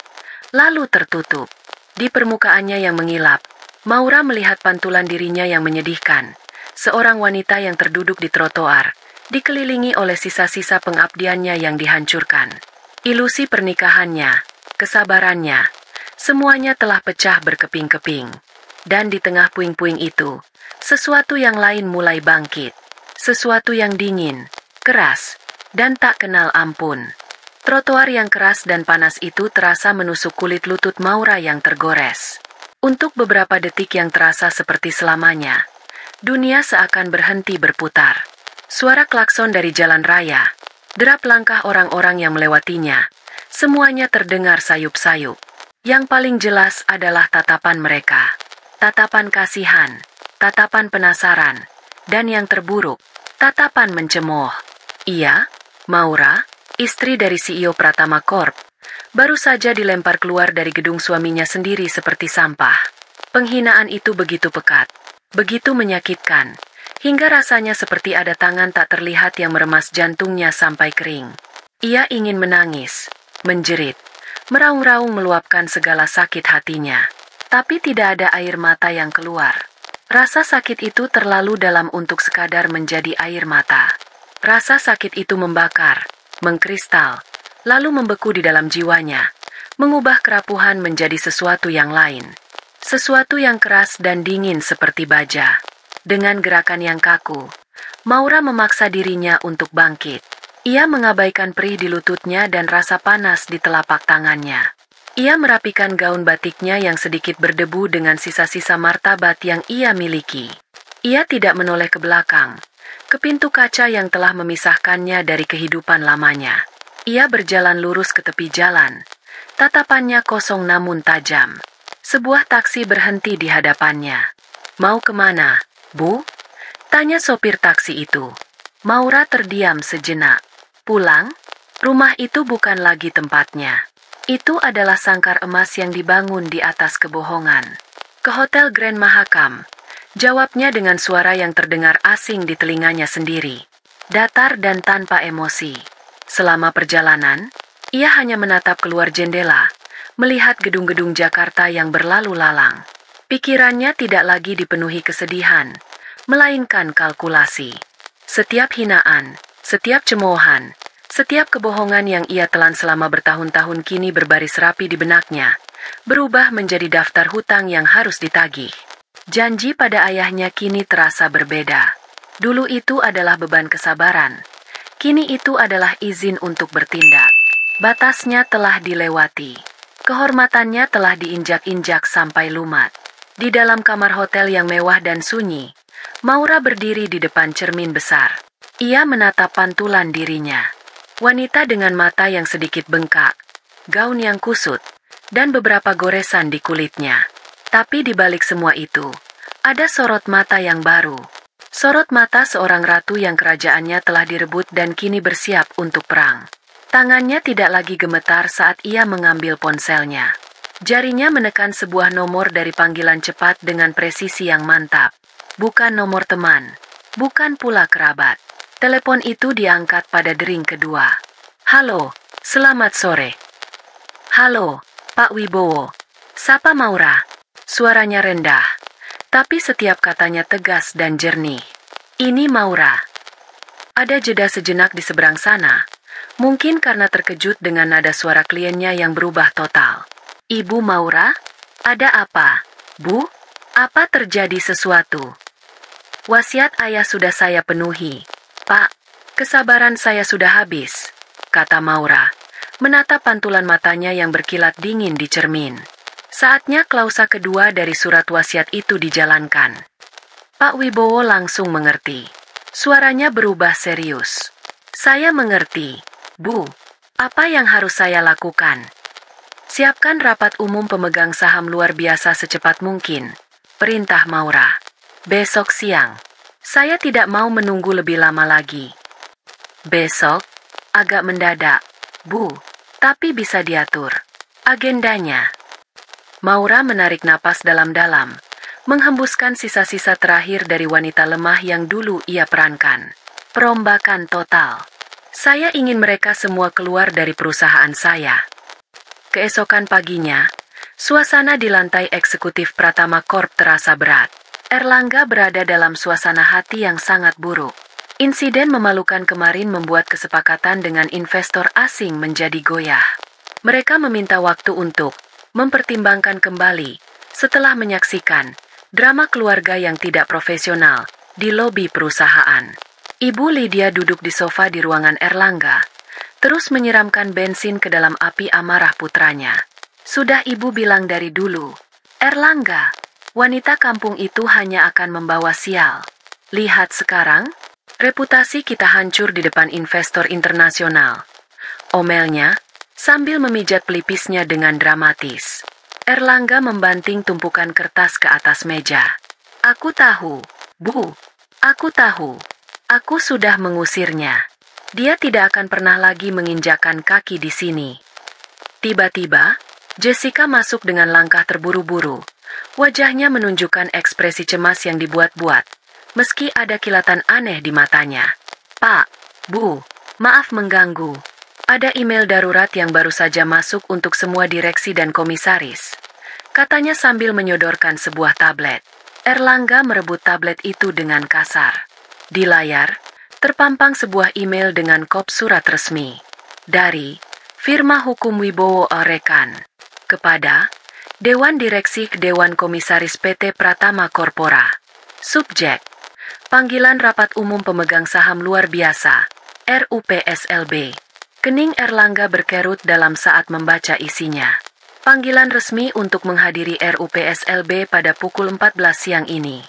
Speaker 1: lalu tertutup. Di permukaannya yang mengilap, Maura melihat pantulan dirinya yang menyedihkan. Seorang wanita yang terduduk di trotoar, dikelilingi oleh sisa-sisa pengabdiannya yang dihancurkan. Ilusi pernikahannya, kesabarannya, semuanya telah pecah berkeping-keping. Dan di tengah puing-puing itu, sesuatu yang lain mulai bangkit. Sesuatu yang dingin, keras, dan tak kenal ampun. Trotoar yang keras dan panas itu terasa menusuk kulit lutut Maura yang tergores. Untuk beberapa detik yang terasa seperti selamanya, dunia seakan berhenti berputar. Suara klakson dari jalan raya, derap langkah orang-orang yang melewatinya, semuanya terdengar sayup-sayup. Yang paling jelas adalah tatapan mereka. Tatapan kasihan, tatapan penasaran, dan yang terburuk, tatapan mencemooh. Ia, Maura, istri dari CEO Pratama Corp, baru saja dilempar keluar dari gedung suaminya sendiri seperti sampah. Penghinaan itu begitu pekat, begitu menyakitkan, hingga rasanya seperti ada tangan tak terlihat yang meremas jantungnya sampai kering. Ia ingin menangis, menjerit, meraung-raung meluapkan segala sakit hatinya. Tapi tidak ada air mata yang keluar. Rasa sakit itu terlalu dalam untuk sekadar menjadi air mata. Rasa sakit itu membakar, mengkristal, lalu membeku di dalam jiwanya, mengubah kerapuhan menjadi sesuatu yang lain. Sesuatu yang keras dan dingin seperti baja. Dengan gerakan yang kaku, Maura memaksa dirinya untuk bangkit. Ia mengabaikan perih di lututnya dan rasa panas di telapak tangannya. Ia merapikan gaun batiknya yang sedikit berdebu dengan sisa-sisa martabat yang ia miliki. Ia tidak menoleh ke belakang, ke pintu kaca yang telah memisahkannya dari kehidupan lamanya. Ia berjalan lurus ke tepi jalan. Tatapannya kosong namun tajam. Sebuah taksi berhenti di hadapannya. "Mau kemana, Bu?" tanya sopir taksi itu. Maura terdiam sejenak. Pulang? Rumah itu bukan lagi tempatnya. Itu adalah sangkar emas yang dibangun di atas kebohongan. "Ke Hotel Grand Mahakam," jawabnya dengan suara yang terdengar asing di telinganya sendiri. Datar dan tanpa emosi. Selama perjalanan, ia hanya menatap keluar jendela, melihat gedung-gedung Jakarta yang berlalu lalang. Pikirannya tidak lagi dipenuhi kesedihan, melainkan kalkulasi. Setiap hinaan, setiap cemoohan, setiap kebohongan yang ia telan selama bertahun-tahun kini berbaris rapi di benaknya, berubah menjadi daftar hutang yang harus ditagih. Janji pada ayahnya kini terasa berbeda. Dulu itu adalah beban kesabaran, kini itu adalah izin untuk bertindak. Batasnya telah dilewati. Kehormatannya telah diinjak-injak sampai lumat. Di dalam kamar hotel yang mewah dan sunyi, Maura berdiri di depan cermin besar. Ia menatap pantulan dirinya. Wanita dengan mata yang sedikit bengkak, gaun yang kusut, dan beberapa goresan di kulitnya. Tapi di balik semua itu, ada sorot mata yang baru. Sorot mata seorang ratu yang kerajaannya telah direbut dan kini bersiap untuk perang. Tangannya tidak lagi gemetar saat ia mengambil ponselnya. Jarinya menekan sebuah nomor dari panggilan cepat dengan presisi yang mantap. Bukan nomor teman, bukan pula kerabat. Telepon itu diangkat pada dering kedua. "Halo, selamat sore." "Halo, Pak Wibowo." Sapa Maura. Suaranya rendah, tapi setiap katanya tegas dan jernih. "Ini Maura." Ada jeda sejenak di seberang sana, mungkin karena terkejut dengan nada suara kliennya yang berubah total. "Ibu Maura? Ada apa, Bu? Apa terjadi sesuatu?" "Wasiat ayah sudah saya penuhi, Pak. Kesabaran saya sudah habis," kata Maura, menatap pantulan matanya yang berkilat dingin di cermin. Saatnya klausa kedua dari surat wasiat itu dijalankan. Pak Wibowo langsung mengerti. Suaranya berubah serius. "Saya mengerti, Bu. Apa yang harus saya lakukan?" "Siapkan rapat umum pemegang saham luar biasa secepat mungkin," perintah Maura. "Besok siang. Saya tidak mau menunggu lebih lama lagi." "Besok? Agak mendadak, Bu. Tapi bisa diatur agendanya." Maura menarik napas dalam-dalam, menghembuskan sisa-sisa terakhir dari wanita lemah yang dulu ia perankan. "Perombakan total. Saya ingin mereka semua keluar dari perusahaan saya." Keesokan paginya, suasana di lantai eksekutif Pratama Corp terasa berat. Erlangga berada dalam suasana hati yang sangat buruk. Insiden memalukan kemarin membuat kesepakatan dengan investor asing menjadi goyah. Mereka meminta waktu untuk mempertimbangkan kembali setelah menyaksikan drama keluarga yang tidak profesional di lobi perusahaan. Ibu Lydia duduk di sofa di ruangan Erlangga, terus menyiramkan bensin ke dalam api amarah putranya. "Sudah ibu bilang dari dulu, Erlangga, wanita kampung itu hanya akan membawa sial. Lihat sekarang, reputasi kita hancur di depan investor internasional," omelnya, sambil memijat pelipisnya dengan dramatis. Erlangga membanting tumpukan kertas ke atas meja. "Aku tahu, Bu. Aku tahu. Aku sudah mengusirnya. Dia tidak akan pernah lagi menginjakkan kaki di sini." Tiba-tiba, Jessica masuk dengan langkah terburu-buru. Wajahnya menunjukkan ekspresi cemas yang dibuat-buat, meski ada kilatan aneh di matanya. "Pak, Bu, maaf mengganggu. Ada email darurat yang baru saja masuk untuk semua direksi dan komisaris," katanya sambil menyodorkan sebuah tablet. Erlangga merebut tablet itu dengan kasar. Di layar, terpampang sebuah email dengan kop surat resmi. Dari Firma Hukum Wibowo Rekan. Kepada Dewan Direksi Dewan Komisaris PT Pratama Corpora. Subjek: Panggilan Rapat Umum Pemegang Saham Luar Biasa, RUPSLB. Kening Erlangga berkerut dalam saat membaca isinya. Panggilan resmi untuk menghadiri RUPSLB pada pukul 14 siang ini.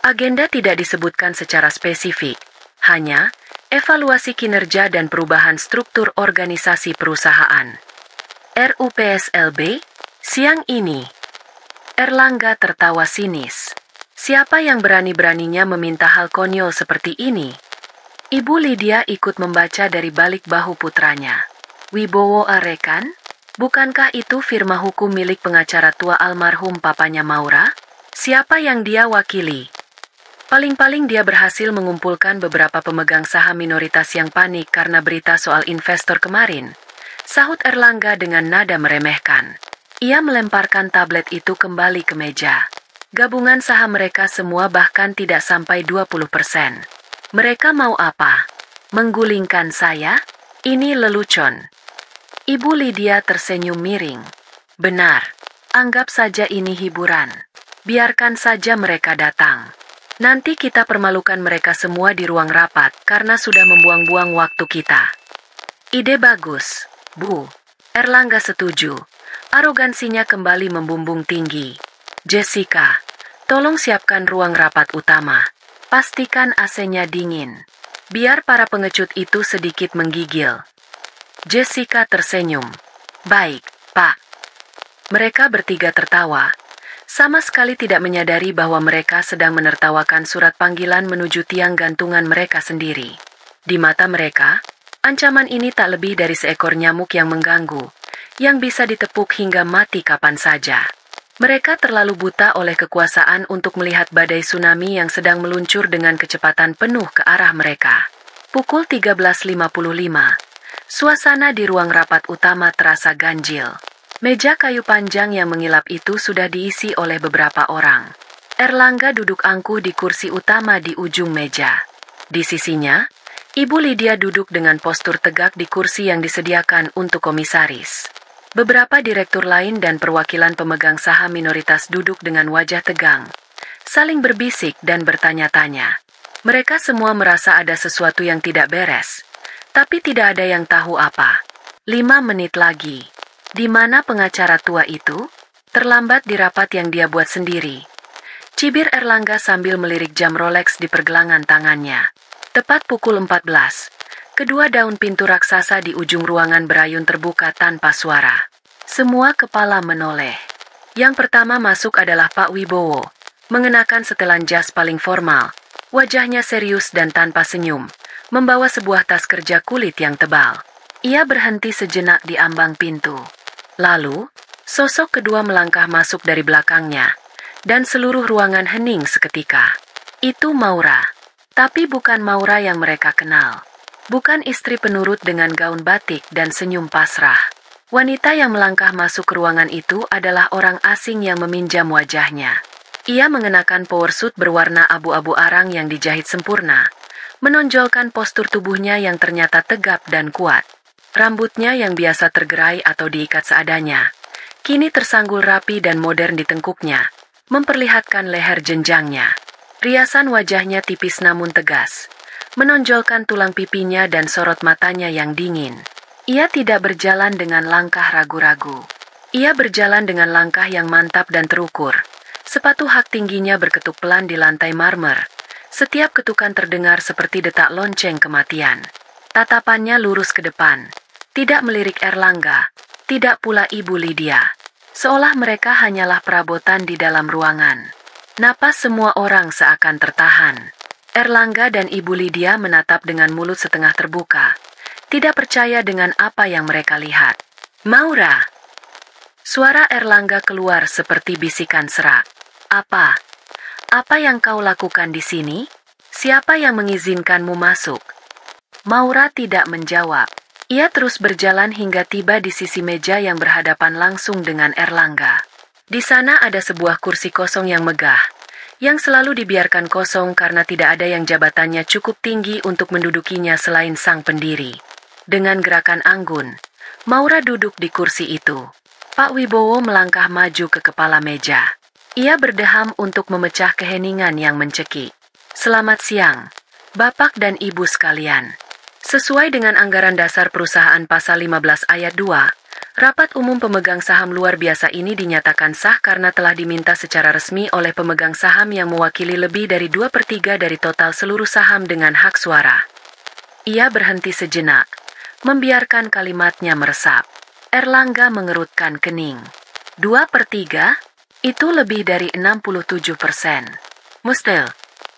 Speaker 1: Agenda tidak disebutkan secara spesifik, hanya evaluasi kinerja dan perubahan struktur organisasi perusahaan. RUPSLB, siang ini. Erlangga tertawa sinis. Siapa yang berani-beraninya meminta hal konyol seperti ini? Ibu Lydia ikut membaca dari balik bahu putranya. Wibowo Rekan? Bukankah itu firma hukum milik pengacara tua almarhum papanya Maura? Siapa yang dia wakili? Paling-paling dia berhasil mengumpulkan beberapa pemegang saham minoritas yang panik karena berita soal investor kemarin. Sahut Erlangga dengan nada meremehkan. Ia melemparkan tablet itu kembali ke meja. Gabungan saham mereka semua bahkan tidak sampai 20%. Mereka mau apa? Menggulingkan saya? Ini lelucon. Ibu Lydia tersenyum miring. Benar, anggap saja ini hiburan. Biarkan saja mereka datang. Nanti kita permalukan mereka semua di ruang rapat karena sudah membuang-buang waktu kita. Ide bagus, Bu. Erlangga setuju. Arogansinya kembali membumbung tinggi. Jessica, tolong siapkan ruang rapat utama. Pastikan AC-nya dingin. Biar para pengecut itu sedikit menggigil. Jessica tersenyum. Baik, Pak. Mereka bertiga tertawa. Sama sekali tidak menyadari bahwa mereka sedang menertawakan surat panggilan menuju tiang gantungan mereka sendiri. Di mata mereka, ancaman ini tak lebih dari seekor nyamuk yang mengganggu, yang bisa ditepuk hingga mati kapan saja. Mereka terlalu buta oleh kekuasaan untuk melihat badai tsunami yang sedang meluncur dengan kecepatan penuh ke arah mereka. Pukul 13.55. Suasana di ruang rapat utama terasa ganjil. Meja kayu panjang yang mengilap itu sudah diisi oleh beberapa orang. Erlangga duduk angkuh di kursi utama di ujung meja. Di sisinya, Ibu Lydia duduk dengan postur tegak di kursi yang disediakan untuk komisaris. Beberapa direktur lain dan perwakilan pemegang saham minoritas duduk dengan wajah tegang, saling berbisik dan bertanya-tanya. Mereka semua merasa ada sesuatu yang tidak beres, tapi tidak ada yang tahu apa. 5 menit lagi. Di mana pengacara tua itu? Terlambat di rapat yang dia buat sendiri. Cibir Erlangga sambil melirik jam Rolex di pergelangan tangannya. Tepat pukul 14. Kedua daun pintu raksasa di ujung ruangan berayun terbuka tanpa suara. Semua kepala menoleh. Yang pertama masuk adalah Pak Wibowo. Mengenakan setelan jas paling formal. Wajahnya serius dan tanpa senyum. Membawa sebuah tas kerja kulit yang tebal. Ia berhenti sejenak di ambang pintu. Lalu, sosok kedua melangkah masuk dari belakangnya, dan seluruh ruangan hening seketika. Itu Maura. Tapi bukan Maura yang mereka kenal. Bukan istri penurut dengan gaun batik dan senyum pasrah. Wanita yang melangkah masuk ke ruangan itu adalah orang asing yang meminjam wajahnya. Ia mengenakan power suit berwarna abu-abu arang yang dijahit sempurna, menonjolkan postur tubuhnya yang ternyata tegap dan kuat. Rambutnya yang biasa tergerai atau diikat seadanya, kini tersanggul rapi dan modern di tengkuknya, memperlihatkan leher jenjangnya. Riasan wajahnya tipis namun tegas, menonjolkan tulang pipinya dan sorot matanya yang dingin. Ia tidak berjalan dengan langkah ragu-ragu. Ia berjalan dengan langkah yang mantap dan terukur. Sepatu hak tingginya berketuk pelan di lantai marmer. Setiap ketukan terdengar seperti detak lonceng kematian. Tatapannya lurus ke depan. Tidak melirik Erlangga, tidak pula Ibu Lydia. Seolah mereka hanyalah perabotan di dalam ruangan. Napas semua orang seakan tertahan. Erlangga dan Ibu Lydia menatap dengan mulut setengah terbuka. Tidak percaya dengan apa yang mereka lihat. Maura! Suara Erlangga keluar seperti bisikan serak. Apa? Apa yang kau lakukan di sini? Siapa yang mengizinkanmu masuk? Maura tidak menjawab. Ia terus berjalan hingga tiba di sisi meja yang berhadapan langsung dengan Erlangga. Di sana ada sebuah kursi kosong yang megah, yang selalu dibiarkan kosong karena tidak ada yang jabatannya cukup tinggi untuk mendudukinya selain sang pendiri. Dengan gerakan anggun, Maura duduk di kursi itu. Pak Wibowo melangkah maju ke kepala meja. Ia berdeham untuk memecah keheningan yang mencekik. Selamat siang, Bapak dan Ibu sekalian. Sesuai dengan anggaran dasar perusahaan pasal 15 ayat 2, rapat umum pemegang saham luar biasa ini dinyatakan sah karena telah diminta secara resmi oleh pemegang saham yang mewakili lebih dari 2/3 dari total seluruh saham dengan hak suara. Ia berhenti sejenak, membiarkan kalimatnya meresap. Erlangga mengerutkan kening. 2/3? Itu lebih dari 67%. Mustil.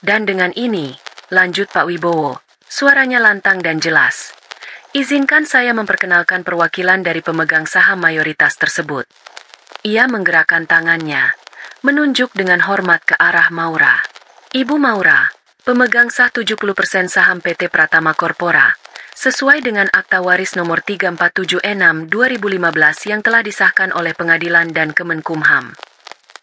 Speaker 1: Dan dengan ini, lanjut Pak Wibowo, suaranya lantang dan jelas. Izinkan saya memperkenalkan perwakilan dari pemegang saham mayoritas tersebut. Ia menggerakkan tangannya, menunjuk dengan hormat ke arah Maura. Ibu Maura, pemegang sah 70% saham PT Pratama Corpora, sesuai dengan Akta Waris nomor 3476/2015 yang telah disahkan oleh Pengadilan dan Kemenkumham.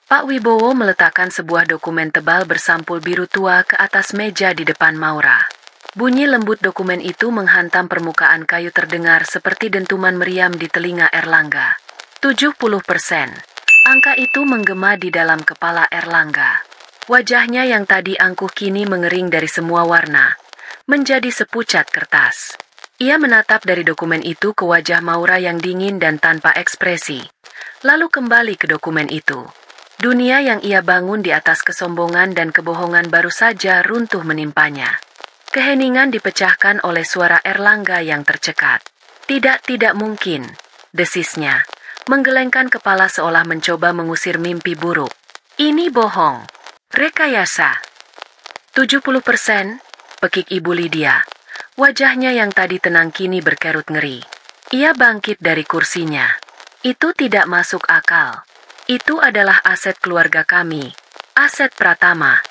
Speaker 1: Pak Wibowo meletakkan sebuah dokumen tebal bersampul biru tua ke atas meja di depan Maura. Bunyi lembut dokumen itu menghantam permukaan kayu terdengar seperti dentuman meriam di telinga Erlangga. 70%. Angka itu menggema di dalam kepala Erlangga. Wajahnya yang tadi angkuh kini mengering dari semua warna, menjadi sepucat kertas. Ia menatap dari dokumen itu ke wajah Maura yang dingin dan tanpa ekspresi, lalu kembali ke dokumen itu. Dunia yang ia bangun di atas kesombongan dan kebohongan baru saja runtuh menimpanya. Keheningan dipecahkan oleh suara Erlangga yang tercekat. Tidak mungkin, desisnya, menggelengkan kepala seolah mencoba mengusir mimpi buruk. Ini bohong. Rekayasa. 70%, pekik Ibu Lydia. Wajahnya yang tadi tenang kini berkerut ngeri. Ia bangkit dari kursinya. Itu tidak masuk akal. Itu adalah aset keluarga kami, aset Pratama.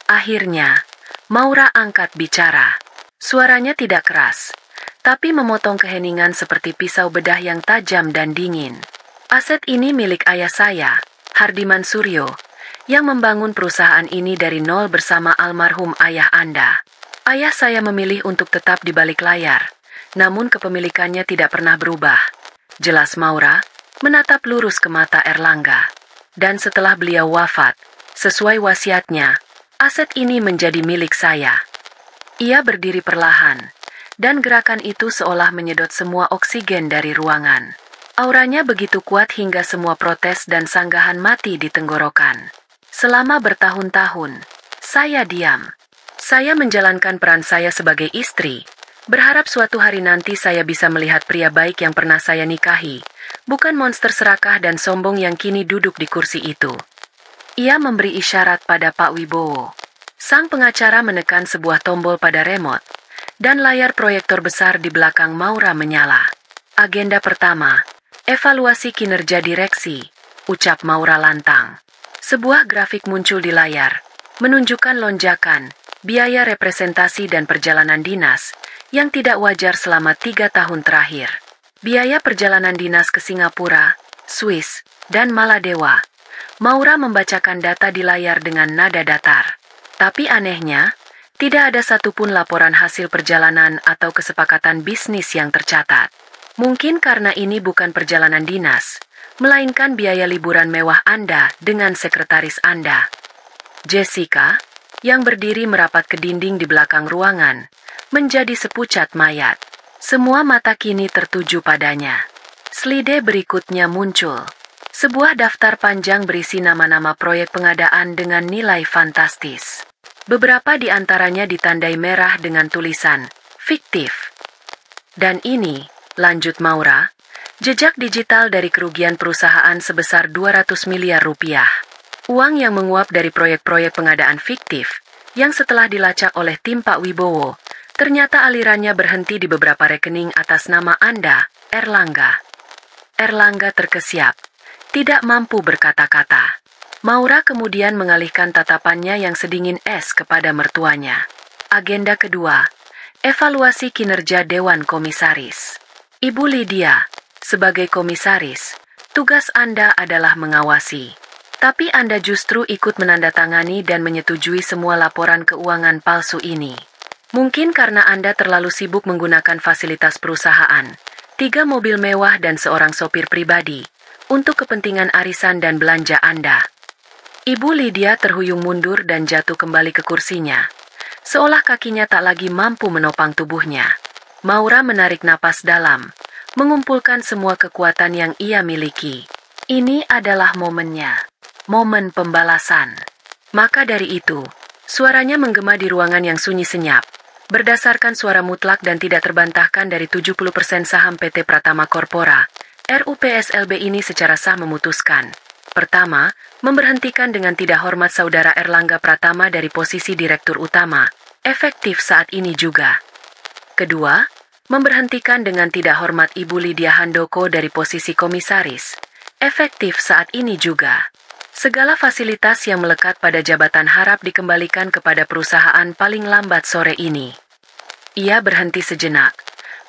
Speaker 1: Akhirnya, Maura angkat bicara. Suaranya tidak keras, tapi memotong keheningan seperti pisau bedah yang tajam dan dingin. Aset ini milik ayah saya, Hardiman Suryo, yang membangun perusahaan ini dari nol bersama almarhum ayah Anda. Ayah saya memilih untuk tetap di balik layar, namun kepemilikannya tidak pernah berubah. Jelas Maura menatap lurus ke mata Erlangga. Dan setelah beliau wafat, sesuai wasiatnya, aset ini menjadi milik saya. Ia berdiri perlahan, dan gerakan itu seolah menyedot semua oksigen dari ruangan. Auranya begitu kuat hingga semua protes dan sanggahan mati di tenggorokan. Selama bertahun-tahun, saya diam. Saya menjalankan peran saya sebagai istri, berharap suatu hari nanti saya bisa melihat pria baik yang pernah saya nikahi, bukan monster serakah dan sombong yang kini duduk di kursi itu. Ia memberi isyarat pada Pak Wibowo. Sang pengacara menekan sebuah tombol pada remote, dan layar proyektor besar di belakang Maura menyala. Agenda pertama, evaluasi kinerja direksi, ucap Maura lantang. Sebuah grafik muncul di layar, menunjukkan lonjakan, biaya representasi dan perjalanan dinas, yang tidak wajar selama 3 tahun terakhir. Biaya perjalanan dinas ke Singapura, Swiss, dan Maladewa. Maura membacakan data di layar dengan nada datar. Tapi anehnya, tidak ada satupun laporan hasil perjalanan atau kesepakatan bisnis yang tercatat. Mungkin karena ini bukan perjalanan dinas, melainkan biaya liburan mewah Anda dengan sekretaris Anda. Jessica, yang berdiri merapat ke dinding di belakang ruangan, menjadi sepucat mayat. Semua mata kini tertuju padanya. Slide berikutnya muncul. Sebuah daftar panjang berisi nama-nama proyek pengadaan dengan nilai fantastis. Beberapa di antaranya ditandai merah dengan tulisan, fiktif. Dan ini, lanjut Maura, jejak digital dari kerugian perusahaan sebesar 200 miliar rupiah. Uang yang menguap dari proyek-proyek pengadaan fiktif, yang setelah dilacak oleh tim Pak Wibowo, ternyata alirannya berhenti di beberapa rekening atas nama Anda, Erlangga. Erlangga terkesiap, tidak mampu berkata-kata. Maura kemudian mengalihkan tatapannya yang sedingin es kepada mertuanya. Agenda kedua, evaluasi kinerja Dewan Komisaris. Ibu Lydia, sebagai komisaris, tugas Anda adalah mengawasi. Tapi Anda justru ikut menandatangani dan menyetujui semua laporan keuangan palsu ini. Mungkin karena Anda terlalu sibuk menggunakan fasilitas perusahaan, 3 mobil mewah dan seorang sopir pribadi, untuk kepentingan arisan dan belanja Anda. Ibu Lydia terhuyung mundur dan jatuh kembali ke kursinya, seolah kakinya tak lagi mampu menopang tubuhnya. Maura menarik napas dalam, mengumpulkan semua kekuatan yang ia miliki. Ini adalah momennya, momen pembalasan. Maka dari itu, suaranya menggema di ruangan yang sunyi senyap. Berdasarkan suara mutlak dan tidak terbantahkan dari 70% saham PT Pratama Corpora, RUPSLB ini secara sah memutuskan. Pertama, memberhentikan dengan tidak hormat Saudara Erlangga Pratama dari posisi Direktur Utama, efektif saat ini juga. Kedua, memberhentikan dengan tidak hormat Ibu Lydia Handoko dari posisi Komisaris, efektif saat ini juga. Segala fasilitas yang melekat pada jabatan harap dikembalikan kepada perusahaan paling lambat sore ini. Ia berhenti sejenak,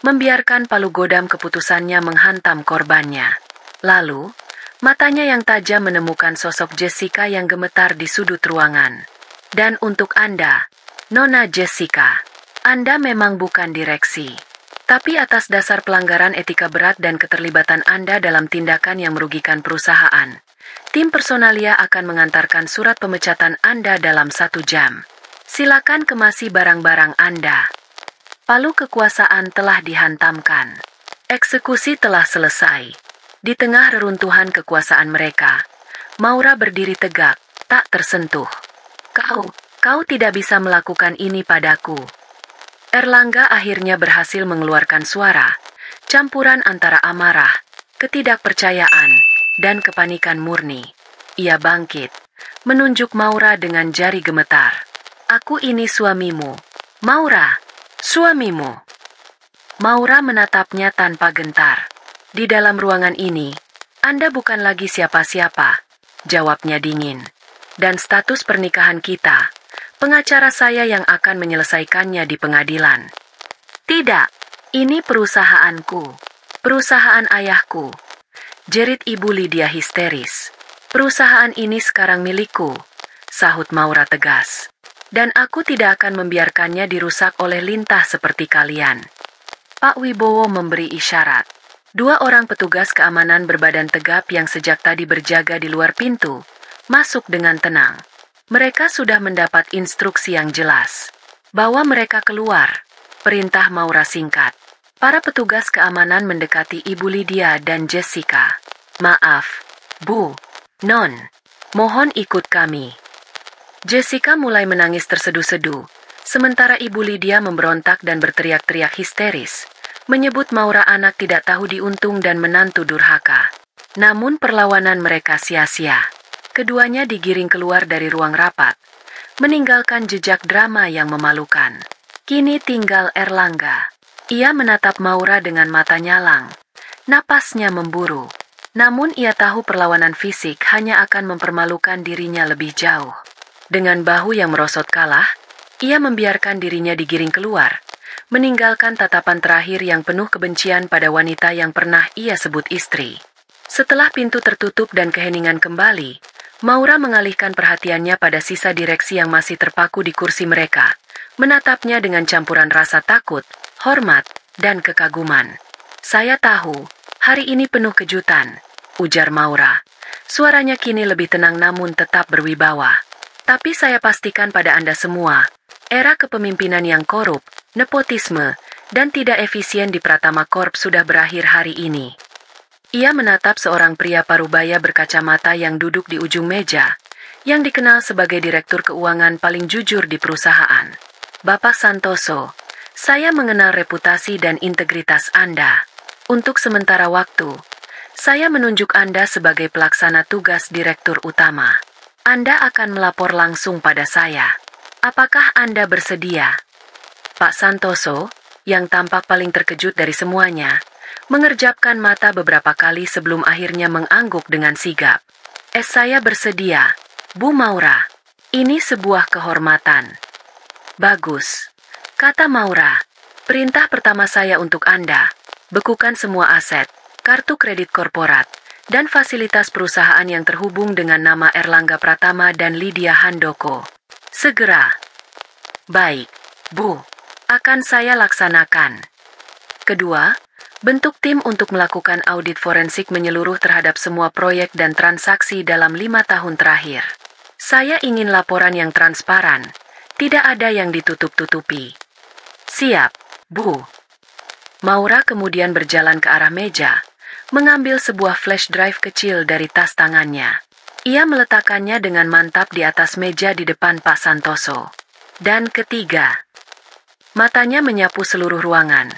Speaker 1: membiarkan palu godam keputusannya menghantam korbannya. Lalu, matanya yang tajam menemukan sosok Jessica yang gemetar di sudut ruangan. Dan untuk Anda, Nona Jessica, Anda memang bukan direksi. Tapi atas dasar pelanggaran etika berat dan keterlibatan Anda dalam tindakan yang merugikan perusahaan, tim personalia akan mengantarkan surat pemecatan Anda dalam 1 jam. Silakan kemasi barang-barang Anda. Palu kekuasaan telah dihantamkan. Eksekusi telah selesai. Di tengah reruntuhan kekuasaan mereka, Maura berdiri tegak, tak tersentuh. Kau tidak bisa melakukan ini padaku. Erlangga akhirnya berhasil mengeluarkan suara, campuran antara amarah, ketidakpercayaan, dan kepanikan murni. Ia bangkit, menunjuk Maura dengan jari gemetar. Aku ini suamimu. Maura, suamimu. Maura menatapnya tanpa gentar. Di dalam ruangan ini, Anda bukan lagi siapa-siapa, jawabnya dingin. Dan status pernikahan kita, pengacara saya yang akan menyelesaikannya di pengadilan. Tidak, ini perusahaanku, perusahaan ayahku. Jerit Ibu Lydia histeris. Perusahaan ini sekarang milikku, sahut Maura tegas. Dan aku tidak akan membiarkannya dirusak oleh lintah seperti kalian. Pak Wibowo memberi isyarat. 2 orang petugas keamanan berbadan tegap yang sejak tadi berjaga di luar pintu, masuk dengan tenang. Mereka sudah mendapat instruksi yang jelas. Bawa mereka keluar, perintah Maura singkat. Para petugas keamanan mendekati Ibu Lydia dan Jessica. Maaf, Bu, Non, mohon ikut kami. Jessica mulai menangis terseduh-seduh, sementara Ibu Lydia memberontak dan berteriak-teriak histeris, menyebut Maura anak tidak tahu diuntung dan menantu durhaka. Namun perlawanan mereka sia-sia. Keduanya digiring keluar dari ruang rapat, meninggalkan jejak drama yang memalukan. Kini tinggal Erlangga. Ia menatap Maura dengan mata nyalang. Napasnya memburu. Namun ia tahu perlawanan fisik hanya akan mempermalukan dirinya lebih jauh. Dengan bahu yang merosot kalah, ia membiarkan dirinya digiring keluar, meninggalkan tatapan terakhir yang penuh kebencian pada wanita yang pernah ia sebut istri. Setelah pintu tertutup dan keheningan kembali, Maura mengalihkan perhatiannya pada sisa direksi yang masih terpaku di kursi mereka, menatapnya dengan campuran rasa takut, hormat, dan kekaguman. Saya tahu, hari ini penuh kejutan, ujar Maura. Suaranya kini lebih tenang namun tetap berwibawa. Tapi saya pastikan pada Anda semua, era kepemimpinan yang korup, nepotisme, dan tidak efisien di Pratama Corp sudah berakhir hari ini. Ia menatap seorang pria parubaya berkacamata yang duduk di ujung meja, yang dikenal sebagai direktur keuangan paling jujur di perusahaan. Bapak Santoso, saya mengenal reputasi dan integritas Anda. Untuk sementara waktu, saya menunjuk Anda sebagai pelaksana tugas direktur utama. Anda akan melapor langsung pada saya. Apakah Anda bersedia? Pak Santoso, yang tampak paling terkejut dari semuanya, mengerjapkan mata beberapa kali sebelum akhirnya mengangguk dengan sigap. Saya bersedia, Bu Maura. Ini sebuah kehormatan. Bagus, kata Maura. Perintah pertama saya untuk Anda, bekukan semua aset, kartu kredit korporat, dan fasilitas perusahaan yang terhubung dengan nama Erlangga Pratama dan Lydia Handoko. Segera. Baik, Bu. Akan saya laksanakan. Kedua, Bentuk tim untuk melakukan audit forensik menyeluruh terhadap semua proyek dan transaksi dalam 5 tahun terakhir. Saya ingin laporan yang transparan, tidak ada yang ditutup-tutupi. Siap, Bu. Maura kemudian berjalan ke arah meja, mengambil sebuah flash drive kecil dari tas tangannya. Ia meletakkannya dengan mantap di atas meja di depan Pak Santoso. Dan ketiga, matanya menyapu seluruh ruangan.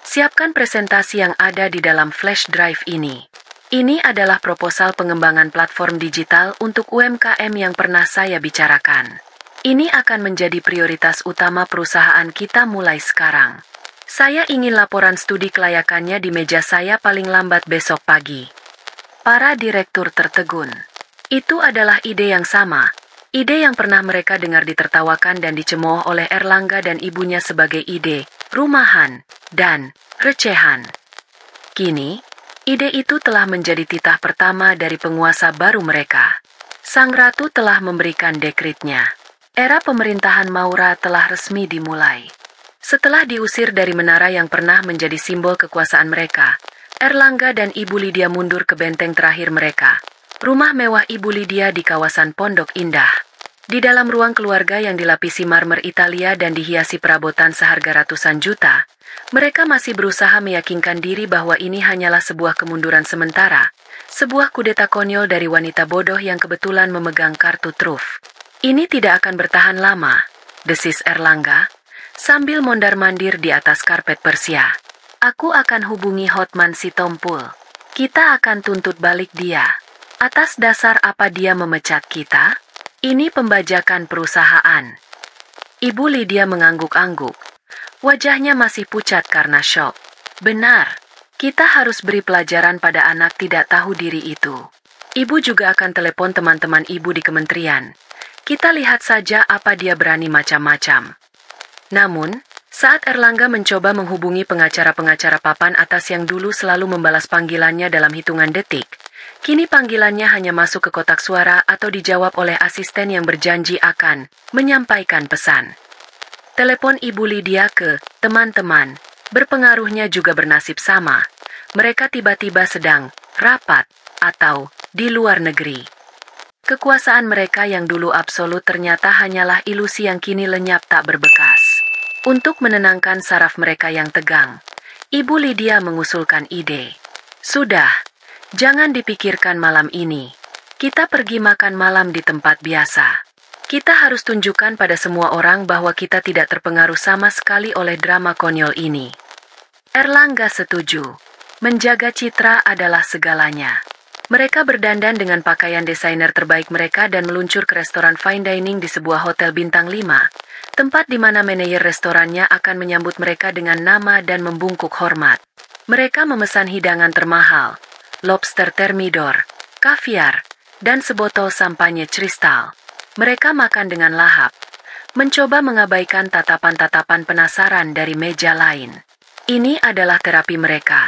Speaker 1: Siapkan presentasi yang ada di dalam flash drive ini. Ini adalah proposal pengembangan platform digital untuk UMKM yang pernah saya bicarakan. Ini akan menjadi prioritas utama perusahaan kita mulai sekarang. Saya ingin laporan studi kelayakannya di meja saya paling lambat besok pagi. Para direktur tertegun. Itu adalah ide yang sama. Ide yang pernah mereka dengar ditertawakan dan dicemooh oleh Erlangga dan ibunya sebagai ide rumahan dan recehan. Kini, ide itu telah menjadi titah pertama dari penguasa baru mereka. Sang ratu telah memberikan dekretnya. Era pemerintahan Maura telah resmi dimulai. Setelah diusir dari menara yang pernah menjadi simbol kekuasaan mereka, Erlangga dan Ibu Lydia mundur ke benteng terakhir mereka. Rumah mewah Ibu Lydia di kawasan Pondok Indah. Di dalam ruang keluarga yang dilapisi marmer Italia dan dihiasi perabotan seharga ratusan juta, mereka masih berusaha meyakinkan diri bahwa ini hanyalah sebuah kemunduran sementara, sebuah kudeta konyol dari wanita bodoh yang kebetulan memegang kartu truf. Ini tidak akan bertahan lama, desis Erlangga, sambil mondar-mandir di atas karpet Persia. Aku akan hubungi Hotman Sitompul. Kita akan tuntut balik dia. Atas dasar apa dia memecat kita? Ini pembajakan perusahaan. Ibu Lydia mengangguk-angguk. Wajahnya masih pucat karena syok. Benar, kita harus beri pelajaran pada anak tidak tahu diri itu. Ibu juga akan telepon teman-teman ibu di kementerian. Kita lihat saja apa dia berani macam-macam. Namun, saat Erlangga mencoba menghubungi pengacara-pengacara papan atas yang dulu selalu membalas panggilannya dalam hitungan detik, kini panggilannya hanya masuk ke kotak suara atau dijawab oleh asisten yang berjanji akan menyampaikan pesan. Telepon Ibu Lydia ke teman-teman berpengaruhnya juga bernasib sama. Mereka tiba-tiba sedang rapat atau di luar negeri. Kekuasaan mereka yang dulu absolut ternyata hanyalah ilusi yang kini lenyap tak berbekas. Untuk menenangkan saraf mereka yang tegang, Ibu Lydia mengusulkan ide. Sudah, jangan dipikirkan malam ini. Kita pergi makan malam di tempat biasa. Kita harus tunjukkan pada semua orang bahwa kita tidak terpengaruh sama sekali oleh drama konyol ini. Erlangga setuju. Menjaga citra adalah segalanya. Mereka berdandan dengan pakaian desainer terbaik mereka dan meluncur ke restoran fine dining di sebuah hotel bintang 5, tempat di mana manajer restorannya akan menyambut mereka dengan nama dan membungkuk hormat. Mereka memesan hidangan termahal, lobster thermidor, kaviar, dan sebotol sampanye kristal. Mereka makan dengan lahap, mencoba mengabaikan tatapan-tatapan penasaran dari meja lain. Ini adalah terapi mereka.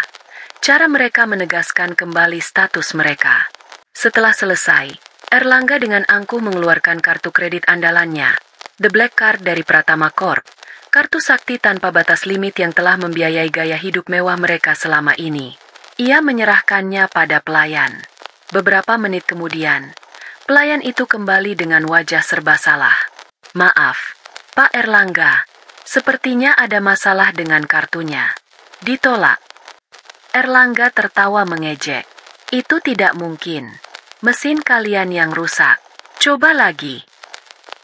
Speaker 1: Cara mereka menegaskan kembali status mereka. Setelah selesai, Erlangga dengan angkuh mengeluarkan kartu kredit andalannya, The Black Card dari Pratama Corp, kartu sakti tanpa batas limit yang telah membiayai gaya hidup mewah mereka selama ini. Ia menyerahkannya pada pelayan. Beberapa menit kemudian, pelayan itu kembali dengan wajah serba salah. Maaf, Pak Erlangga, sepertinya ada masalah dengan kartunya. Ditolak. Erlangga tertawa mengejek. Itu tidak mungkin. Mesin kalian yang rusak. Coba lagi.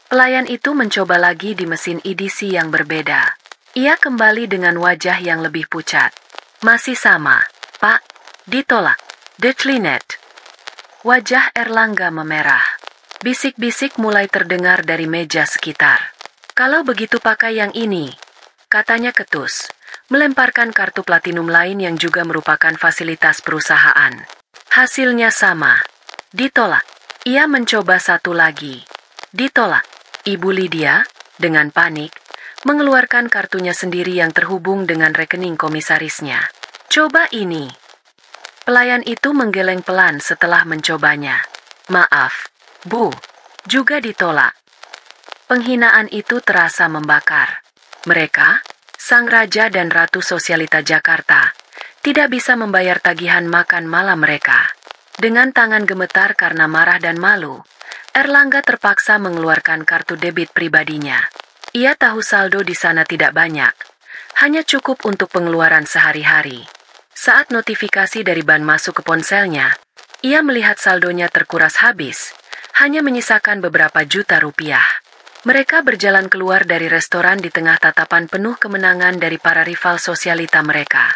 Speaker 1: Pelayan itu mencoba lagi di mesin edisi yang berbeda. Ia kembali dengan wajah yang lebih pucat. Masih sama, Pak. Ditolak. Declined. Wajah Erlangga memerah. Bisik-bisik mulai terdengar dari meja sekitar. Kalau begitu pakai yang ini, katanya ketus, melemparkan kartu platinum lain yang juga merupakan fasilitas perusahaan. Hasilnya sama. Ditolak. Ia mencoba satu lagi. Ditolak. Ibu Lydia, dengan panik, mengeluarkan kartunya sendiri yang terhubung dengan rekening komisarisnya. Coba ini. Pelayan itu menggeleng pelan setelah mencobanya. Maaf, Bu. Juga ditolak. Penghinaan itu terasa membakar. Mereka, Sang Raja dan Ratu Sosialita Jakarta, tidak bisa membayar tagihan makan malam mereka. Dengan tangan gemetar karena marah dan malu, Erlangga terpaksa mengeluarkan kartu debit pribadinya. Ia tahu saldo di sana tidak banyak, hanya cukup untuk pengeluaran sehari-hari. Saat notifikasi dari bank masuk ke ponselnya, ia melihat saldonya terkuras habis, hanya menyisakan beberapa juta rupiah. Mereka berjalan keluar dari restoran di tengah tatapan penuh kemenangan dari para rival sosialita mereka.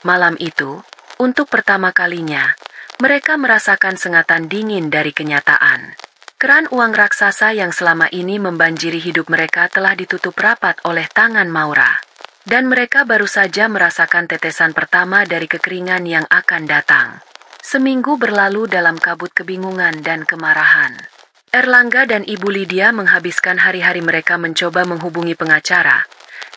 Speaker 1: Malam itu, untuk pertama kalinya, mereka merasakan sengatan dingin dari kenyataan. Keran uang raksasa yang selama ini membanjiri hidup mereka telah ditutup rapat oleh tangan Maura. Dan mereka baru saja merasakan tetesan pertama dari kekeringan yang akan datang. Seminggu berlalu dalam kabut kebingungan dan kemarahan. Erlangga dan Ibu Lydia menghabiskan hari-hari mereka mencoba menghubungi pengacara.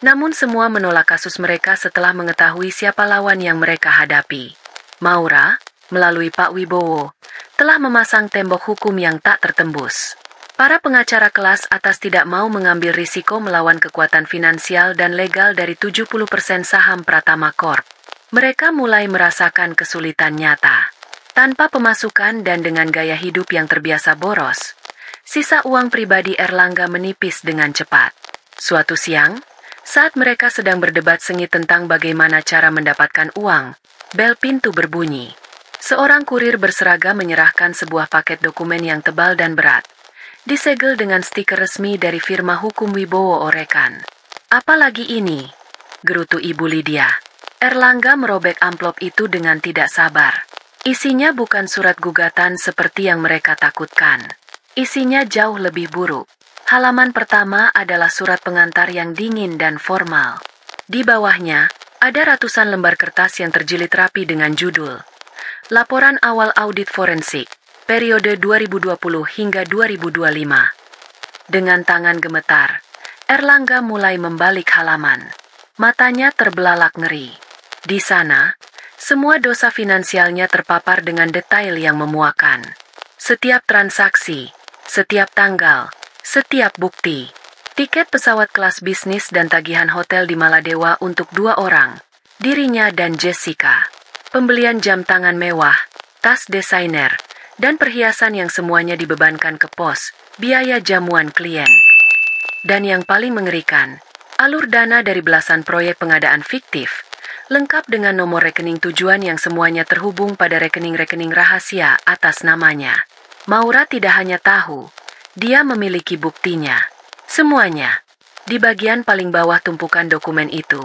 Speaker 1: Namun semua menolak kasus mereka setelah mengetahui siapa lawan yang mereka hadapi. Maura, melalui Pak Wibowo, telah memasang tembok hukum yang tak tertembus. Para pengacara kelas atas tidak mau mengambil risiko melawan kekuatan finansial dan legal dari 70% saham Pratama Corp. Mereka mulai merasakan kesulitan nyata. Tanpa pemasukan dan dengan gaya hidup yang terbiasa boros, sisa uang pribadi Erlangga menipis dengan cepat. Suatu siang, saat mereka sedang berdebat sengit tentang bagaimana cara mendapatkan uang, bel pintu berbunyi. Seorang kurir berseragam menyerahkan sebuah paket dokumen yang tebal dan berat. Disegel dengan stiker resmi dari firma hukum Wibowo Orekan. "Apalagi ini?" gerutu Ibu Lydia. Erlangga merobek amplop itu dengan tidak sabar. Isinya bukan surat gugatan seperti yang mereka takutkan. Isinya jauh lebih buruk. Halaman pertama adalah surat pengantar yang dingin dan formal. Di bawahnya, ada ratusan lembar kertas yang terjilid rapi dengan judul Laporan Awal Audit Forensik, periode 2020 hingga 2025. Dengan tangan gemetar, Erlangga mulai membalik halaman. Matanya terbelalak ngeri. Di sana, semua dosa finansialnya terpapar dengan detail yang memuakan. Setiap transaksi, setiap tanggal, setiap bukti. Tiket pesawat kelas bisnis dan tagihan hotel di Maladewa untuk 2 orang, dirinya dan Jessica. Pembelian jam tangan mewah, tas desainer, dan perhiasan yang semuanya dibebankan ke pos, biaya jamuan klien. Dan yang paling mengerikan, alur dana dari belasan proyek pengadaan fiktif, lengkap dengan nomor rekening tujuan yang semuanya terhubung pada rekening-rekening rahasia atas namanya. Maura tidak hanya tahu, dia memiliki buktinya. Semuanya. Di bagian paling bawah tumpukan dokumen itu,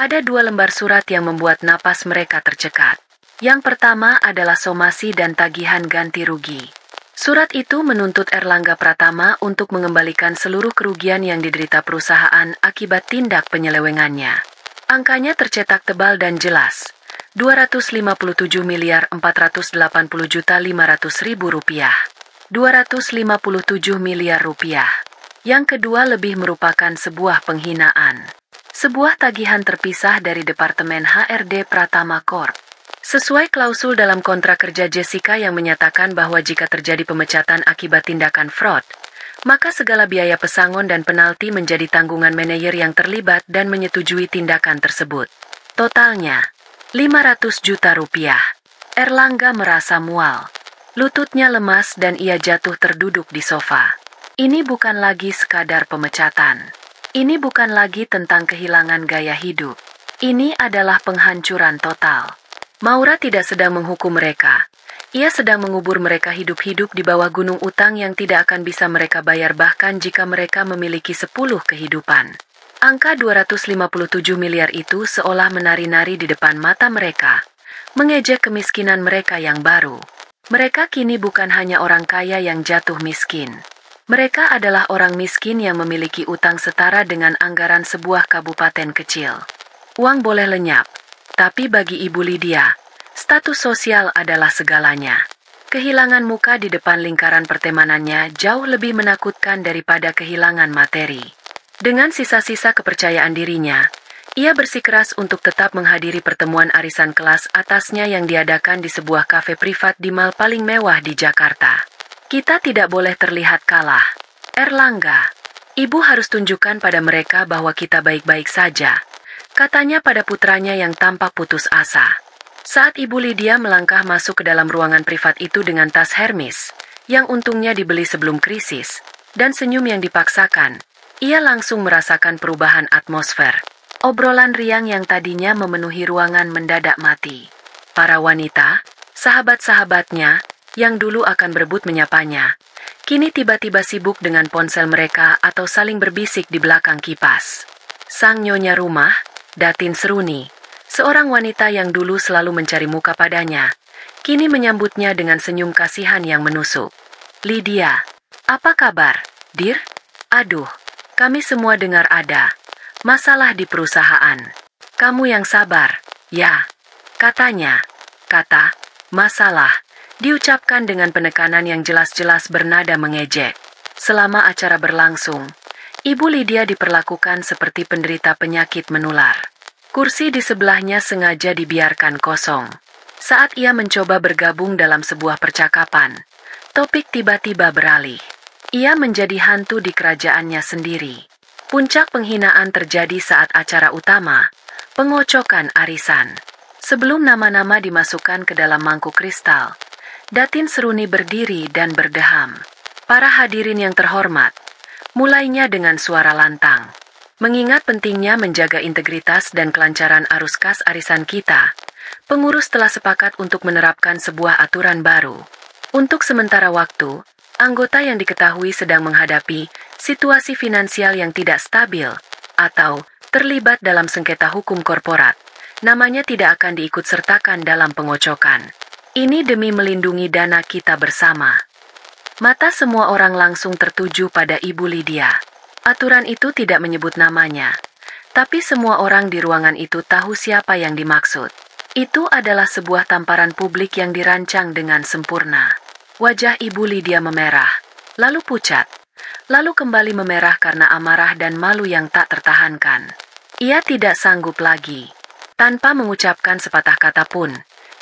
Speaker 1: ada 2 lembar surat yang membuat napas mereka tercekat. Yang pertama adalah somasi dan tagihan ganti rugi. Surat itu menuntut Erlangga Pratama untuk mengembalikan seluruh kerugian yang diderita perusahaan akibat tindak penyelewengannya. Angkanya tercetak tebal dan jelas, 257.480.500.000 rupiah. 257 miliar rupiah. Yang kedua lebih merupakan sebuah penghinaan. Sebuah tagihan terpisah dari Departemen HRD Pratama Corp. Sesuai klausul dalam kontrak kerja Jessica yang menyatakan bahwa jika terjadi pemecatan akibat tindakan fraud, maka segala biaya pesangon dan penalti menjadi tanggungan manajer yang terlibat dan menyetujui tindakan tersebut. Totalnya, 500 juta rupiah. Erlangga merasa mual. Lututnya lemas dan ia jatuh terduduk di sofa. Ini bukan lagi sekadar pemecatan. Ini bukan lagi tentang kehilangan gaya hidup. Ini adalah penghancuran total. Maura tidak sedang menghukum mereka. Ia sedang mengubur mereka hidup-hidup di bawah gunung utang yang tidak akan bisa mereka bayar bahkan jika mereka memiliki 10 kehidupan. Angka 257 miliar itu seolah menari-nari di depan mata mereka, mengejek kemiskinan mereka yang baru. Mereka kini bukan hanya orang kaya yang jatuh miskin. Mereka adalah orang miskin yang memiliki utang setara dengan anggaran sebuah kabupaten kecil. Uang boleh lenyap, tapi bagi Ibu Lydia, status sosial adalah segalanya. Kehilangan muka di depan lingkaran pertemanannya jauh lebih menakutkan daripada kehilangan materi. Dengan sisa-sisa kepercayaan dirinya, ia bersikeras untuk tetap menghadiri pertemuan arisan kelas atasnya yang diadakan di sebuah kafe privat di mal paling mewah di Jakarta. Kita tidak boleh terlihat kalah. Erlangga, ibu harus tunjukkan pada mereka bahwa kita baik-baik saja, katanya pada putranya yang tampak putus asa. Saat Ibu Lydia melangkah masuk ke dalam ruangan privat itu dengan tas Hermes, yang untungnya dibeli sebelum krisis, dan senyum yang dipaksakan, ia langsung merasakan perubahan atmosfer. Obrolan riang yang tadinya memenuhi ruangan mendadak mati. Para wanita, sahabat-sahabatnya, yang dulu akan berebut menyapanya, kini tiba-tiba sibuk dengan ponsel mereka atau saling berbisik di belakang kipas. Sang nyonya rumah, Datin Seruni, seorang wanita yang dulu selalu mencari muka padanya, kini menyambutnya dengan senyum kasihan yang menusuk. "Lydia, apa kabar, Dir? Aduh, kami semua dengar ada masalah di perusahaan. Kamu yang sabar, ya." Katanya, kata masalah diucapkan dengan penekanan yang jelas-jelas bernada mengejek. Selama acara berlangsung, Ibu Lydia diperlakukan seperti penderita penyakit menular. Kursi di sebelahnya sengaja dibiarkan kosong. Saat ia mencoba bergabung dalam sebuah percakapan, topik tiba-tiba beralih. Ia menjadi hantu di kerajaannya sendiri. Puncak penghinaan terjadi saat acara utama, pengocokan arisan. Sebelum nama-nama dimasukkan ke dalam mangkuk kristal, Datin Seruni berdiri dan berdeham. "Para hadirin yang terhormat," mulainya dengan suara lantang. "Mengingat pentingnya menjaga integritas dan kelancaran arus kas arisan kita, pengurus telah sepakat untuk menerapkan sebuah aturan baru. Untuk sementara waktu, anggota yang diketahui sedang menghadapi situasi finansial yang tidak stabil atau terlibat dalam sengketa hukum korporat, namanya tidak akan diikut-sertakan dalam pengocokan. Ini demi melindungi dana kita bersama." Mata semua orang langsung tertuju pada Ibu Lydia. Aturan itu tidak menyebut namanya, tapi semua orang di ruangan itu tahu siapa yang dimaksud. Itu adalah sebuah tamparan publik yang dirancang dengan sempurna. Wajah Ibu Lydia memerah, lalu pucat, lalu kembali memerah karena amarah dan malu yang tak tertahankan. Ia tidak sanggup lagi. Tanpa mengucapkan sepatah kata pun,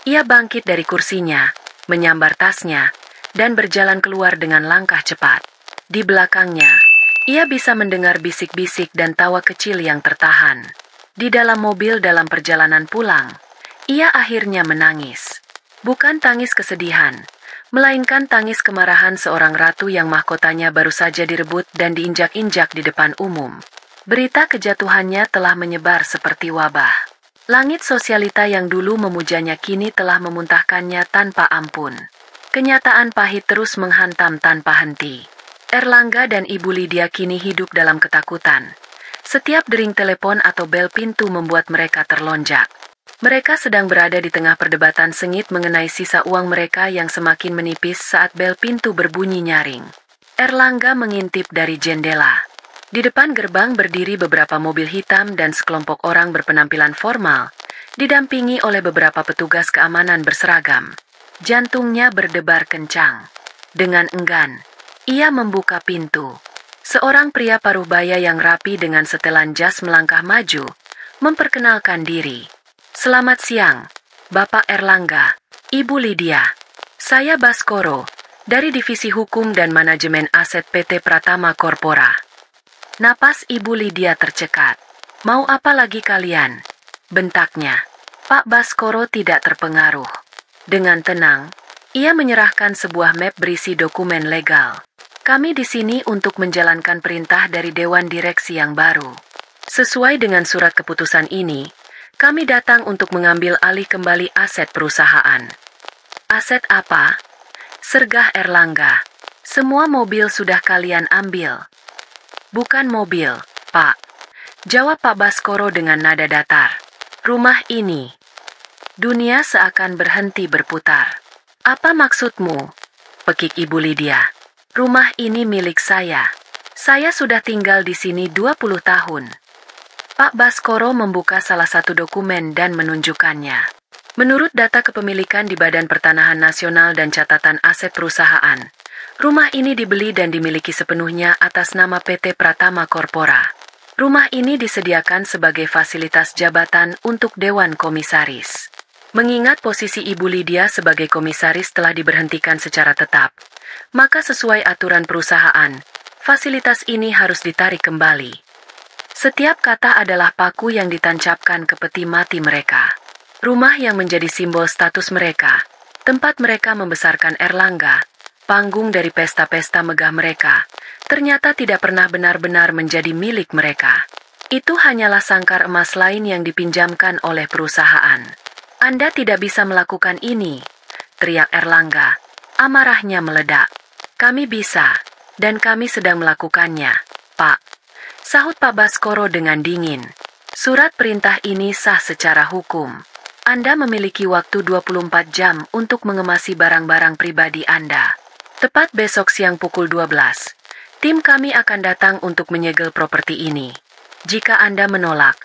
Speaker 1: ia bangkit dari kursinya, menyambar tasnya, dan berjalan keluar dengan langkah cepat. Di belakangnya, ia bisa mendengar bisik-bisik dan tawa kecil yang tertahan. Di dalam mobil dalam perjalanan pulang, ia akhirnya menangis. Bukan tangis kesedihan, melainkan tangis kemarahan seorang ratu yang mahkotanya baru saja direbut dan diinjak-injak di depan umum. Berita kejatuhannya telah menyebar seperti wabah. Langit sosialita yang dulu memujanya kini telah memuntahkannya tanpa ampun. Kenyataan pahit terus menghantam tanpa henti. Erlangga dan Ibu Lydia kini hidup dalam ketakutan. Setiap dering telepon atau bel pintu membuat mereka terlonjak. Mereka sedang berada di tengah perdebatan sengit mengenai sisa uang mereka yang semakin menipis saat bel pintu berbunyi nyaring. Erlangga mengintip dari jendela. Di depan gerbang berdiri beberapa mobil hitam dan sekelompok orang berpenampilan formal, didampingi oleh beberapa petugas keamanan berseragam. Jantungnya berdebar kencang. Dengan enggan, ia membuka pintu. Seorang pria paruh baya yang rapi dengan setelan jas melangkah maju, memperkenalkan diri. "Selamat siang, Bapak Erlangga, Ibu Lydia. Saya Baskoro, dari Divisi Hukum dan Manajemen Aset PT Pratama Korpora." Napas Ibu Lydia tercekat. "Mau apa lagi kalian?" bentaknya. Pak Baskoro tidak terpengaruh. Dengan tenang, ia menyerahkan sebuah map berisi dokumen legal. "Kami di sini untuk menjalankan perintah dari Dewan Direksi yang baru. Sesuai dengan surat keputusan ini, kami datang untuk mengambil alih kembali aset perusahaan." "Aset apa?" sergah Erlangga. "Semua mobil sudah kalian ambil." "Bukan mobil, Pak," jawab Pak Baskoro dengan nada datar. "Rumah ini." Dunia seakan berhenti berputar. "Apa maksudmu?" pekik Ibu Lydia. "Rumah ini milik saya. Saya sudah tinggal di sini 20 tahun. Pak Baskoro membuka salah satu dokumen dan menunjukkannya. Menurut data kepemilikan di Badan Pertanahan Nasional dan Catatan Aset Perusahaan, rumah ini dibeli dan dimiliki sepenuhnya atas nama PT Pratama Korpora. Rumah ini disediakan sebagai fasilitas jabatan untuk Dewan Komisaris. Mengingat posisi Ibu Lydia sebagai komisaris telah diberhentikan secara tetap, maka sesuai aturan perusahaan, fasilitas ini harus ditarik kembali. Setiap kata adalah paku yang ditancapkan ke peti mati mereka. Rumah yang menjadi simbol status mereka, tempat mereka membesarkan Erlangga, panggung dari pesta-pesta megah mereka, ternyata tidak pernah benar-benar menjadi milik mereka. Itu hanyalah sangkar emas lain yang dipinjamkan oleh perusahaan. Anda tidak bisa melakukan ini, teriak Erlangga. Amarahnya meledak. Kami bisa, dan kami sedang melakukannya, Pak. Sahut Pak Baskoro dengan dingin. Surat perintah ini sah secara hukum. Anda memiliki waktu 24 jam untuk mengemasi barang-barang pribadi Anda. Tepat besok siang pukul 12, tim kami akan datang untuk menyegel properti ini. Jika Anda menolak,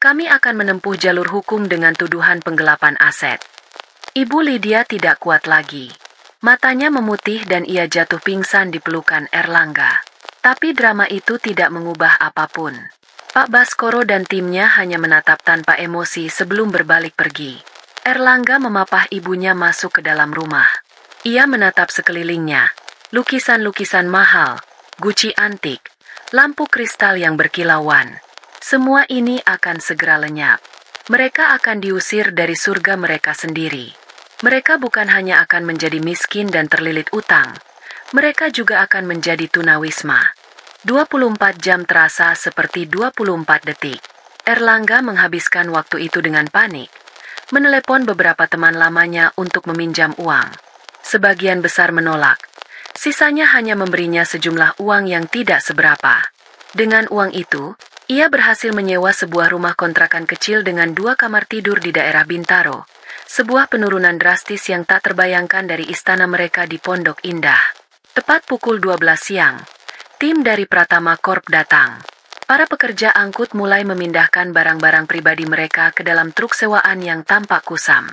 Speaker 1: kami akan menempuh jalur hukum dengan tuduhan penggelapan aset. Ibu Lydia tidak kuat lagi. Matanya memutih dan ia jatuh pingsan di pelukan Erlangga. Tapi drama itu tidak mengubah apapun. Pak Baskoro dan timnya hanya menatap tanpa emosi sebelum berbalik pergi. Erlangga memapah ibunya masuk ke dalam rumah. Ia menatap sekelilingnya. Lukisan-lukisan mahal, guci antik, lampu kristal yang berkilauan. Semua ini akan segera lenyap. Mereka akan diusir dari surga mereka sendiri. Mereka bukan hanya akan menjadi miskin dan terlilit utang. Mereka juga akan menjadi tunawisma. 24 jam terasa seperti 24 detik. Erlangga menghabiskan waktu itu dengan panik. Menelepon beberapa teman lamanya untuk meminjam uang. Sebagian besar menolak. Sisanya hanya memberinya sejumlah uang yang tidak seberapa. Dengan uang itu, ia berhasil menyewa sebuah rumah kontrakan kecil dengan 2 kamar tidur di daerah Bintaro. Sebuah penurunan drastis yang tak terbayangkan dari istana mereka di Pondok Indah. Tepat pukul 12 siang. Tim dari Pratama Corp datang. Para pekerja angkut mulai memindahkan barang-barang pribadi mereka ke dalam truk sewaan yang tampak kusam.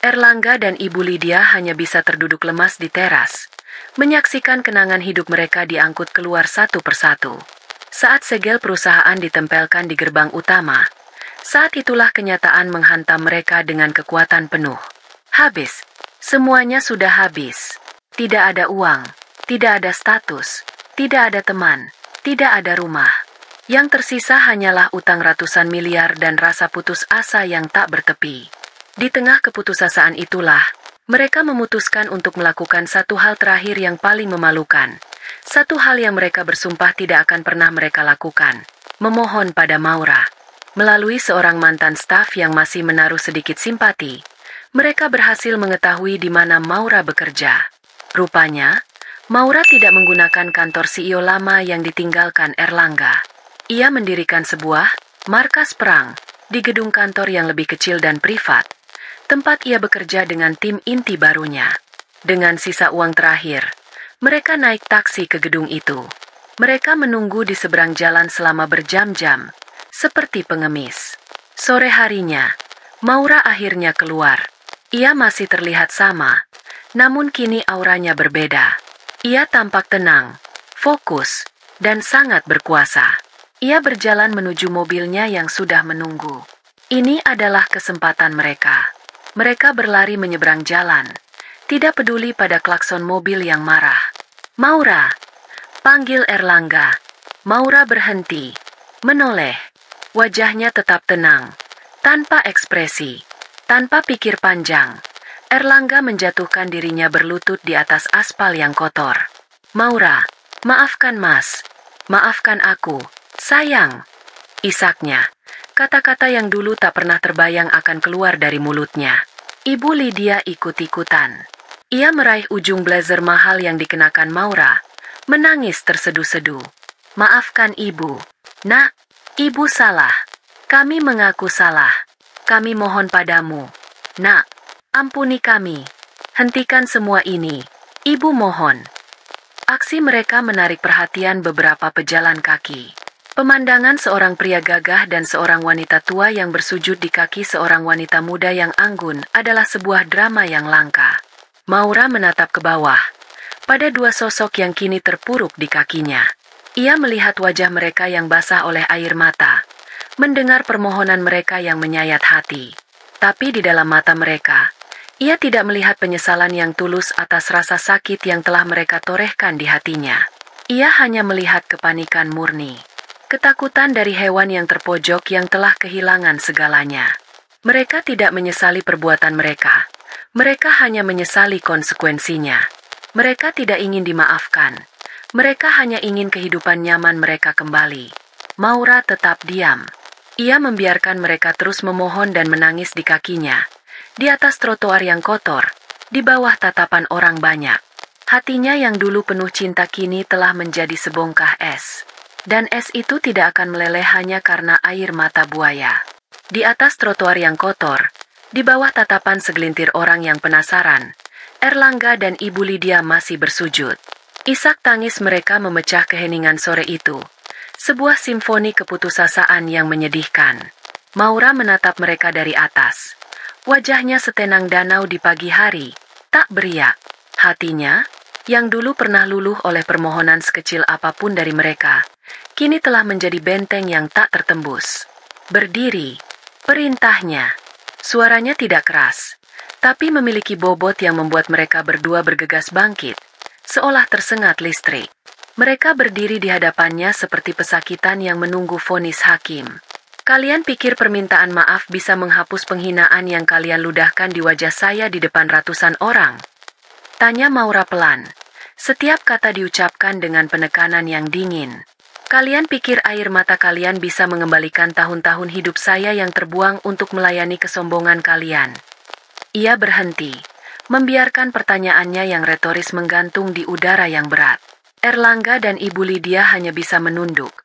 Speaker 1: Erlangga dan Ibu Lydia hanya bisa terduduk lemas di teras, menyaksikan kenangan hidup mereka diangkut keluar satu persatu. Saat segel perusahaan ditempelkan di gerbang utama, saat itulah kenyataan menghantam mereka dengan kekuatan penuh. Habis. Semuanya sudah habis. Tidak ada uang, tidak ada status, tidak ada teman, tidak ada rumah. Yang tersisa hanyalah utang ratusan miliar dan rasa putus asa yang tak bertepi. Di tengah keputusasaan itulah, mereka memutuskan untuk melakukan satu hal terakhir yang paling memalukan. Satu hal yang mereka bersumpah tidak akan pernah mereka lakukan. Memohon pada Maura. Melalui seorang mantan staf yang masih menaruh sedikit simpati, mereka berhasil mengetahui di mana Maura bekerja. Rupanya, Maura tidak menggunakan kantor CEO lama yang ditinggalkan Erlangga. Ia mendirikan sebuah markas perang di gedung kantor yang lebih kecil dan privat, tempat ia bekerja dengan tim inti barunya. Dengan sisa uang terakhir, mereka naik taksi ke gedung itu. Mereka menunggu di seberang jalan selama berjam-jam, seperti pengemis. Sore harinya, Maura akhirnya keluar. Ia masih terlihat sama, namun kini auranya berbeda. Ia tampak tenang, fokus, dan sangat berkuasa. Ia berjalan menuju mobilnya yang sudah menunggu. Ini adalah kesempatan mereka. Mereka berlari menyeberang jalan, tidak peduli pada klakson mobil yang marah. Maura, panggil Erlangga. Maura berhenti, menoleh. Wajahnya tetap tenang, tanpa ekspresi, tanpa pikir panjang. Erlangga menjatuhkan dirinya berlutut di atas aspal yang kotor. Maura, maafkan Mas. Maafkan aku, sayang. Isaknya, kata-kata yang dulu tak pernah terbayang akan keluar dari mulutnya. Ibu Lydia ikut-ikutan. Ia meraih ujung blazer mahal yang dikenakan Maura, menangis terseduh-seduh. Maafkan Ibu. Nak, Ibu salah. Kami mengaku salah. Kami mohon padamu. Nak, ampuni kami. Hentikan semua ini. Ibu mohon. Aksi mereka menarik perhatian beberapa pejalan kaki. Pemandangan seorang pria gagah dan seorang wanita tua yang bersujud di kaki seorang wanita muda yang anggun adalah sebuah drama yang langka. Maura menatap ke bawah, pada dua sosok yang kini terpuruk di kakinya. Ia melihat wajah mereka yang basah oleh air mata, mendengar permohonan mereka yang menyayat hati. Tapi di dalam mata mereka, ia tidak melihat penyesalan yang tulus atas rasa sakit yang telah mereka torehkan di hatinya. Ia hanya melihat kepanikan murni. Ketakutan dari hewan yang terpojok yang telah kehilangan segalanya. Mereka tidak menyesali perbuatan mereka. Mereka hanya menyesali konsekuensinya. Mereka tidak ingin dimaafkan. Mereka hanya ingin kehidupan nyaman mereka kembali. Maura tetap diam. Ia membiarkan mereka terus memohon dan menangis di kakinya. Di atas trotoar yang kotor, di bawah tatapan orang banyak. Hatinya yang dulu penuh cinta kini telah menjadi sebongkah es. Dan es itu tidak akan meleleh hanya karena air mata buaya. Di atas trotoar yang kotor, di bawah tatapan segelintir orang yang penasaran, Erlangga dan Ibu Lydia masih bersujud. Isak tangis mereka memecah keheningan sore itu. Sebuah simfoni keputusasaan yang menyedihkan. Maura menatap mereka dari atas. Wajahnya setenang danau di pagi hari, tak beriak. Hatinya, yang dulu pernah luluh oleh permohonan sekecil apapun dari mereka, kini telah menjadi benteng yang tak tertembus. Berdiri, perintahnya. Suaranya tidak keras, tapi memiliki bobot yang membuat mereka berdua bergegas bangkit, seolah tersengat listrik. Mereka berdiri di hadapannya seperti pesakitan yang menunggu vonis hakim. Kalian pikir permintaan maaf bisa menghapus penghinaan yang kalian ludahkan di wajah saya di depan ratusan orang? Tanya Maura pelan. Setiap kata diucapkan dengan penekanan yang dingin. Kalian pikir air mata kalian bisa mengembalikan tahun-tahun hidup saya yang terbuang untuk melayani kesombongan kalian? Ia berhenti, membiarkan pertanyaannya yang retoris menggantung di udara yang berat. Erlangga dan Ibu Lydia hanya bisa menunduk.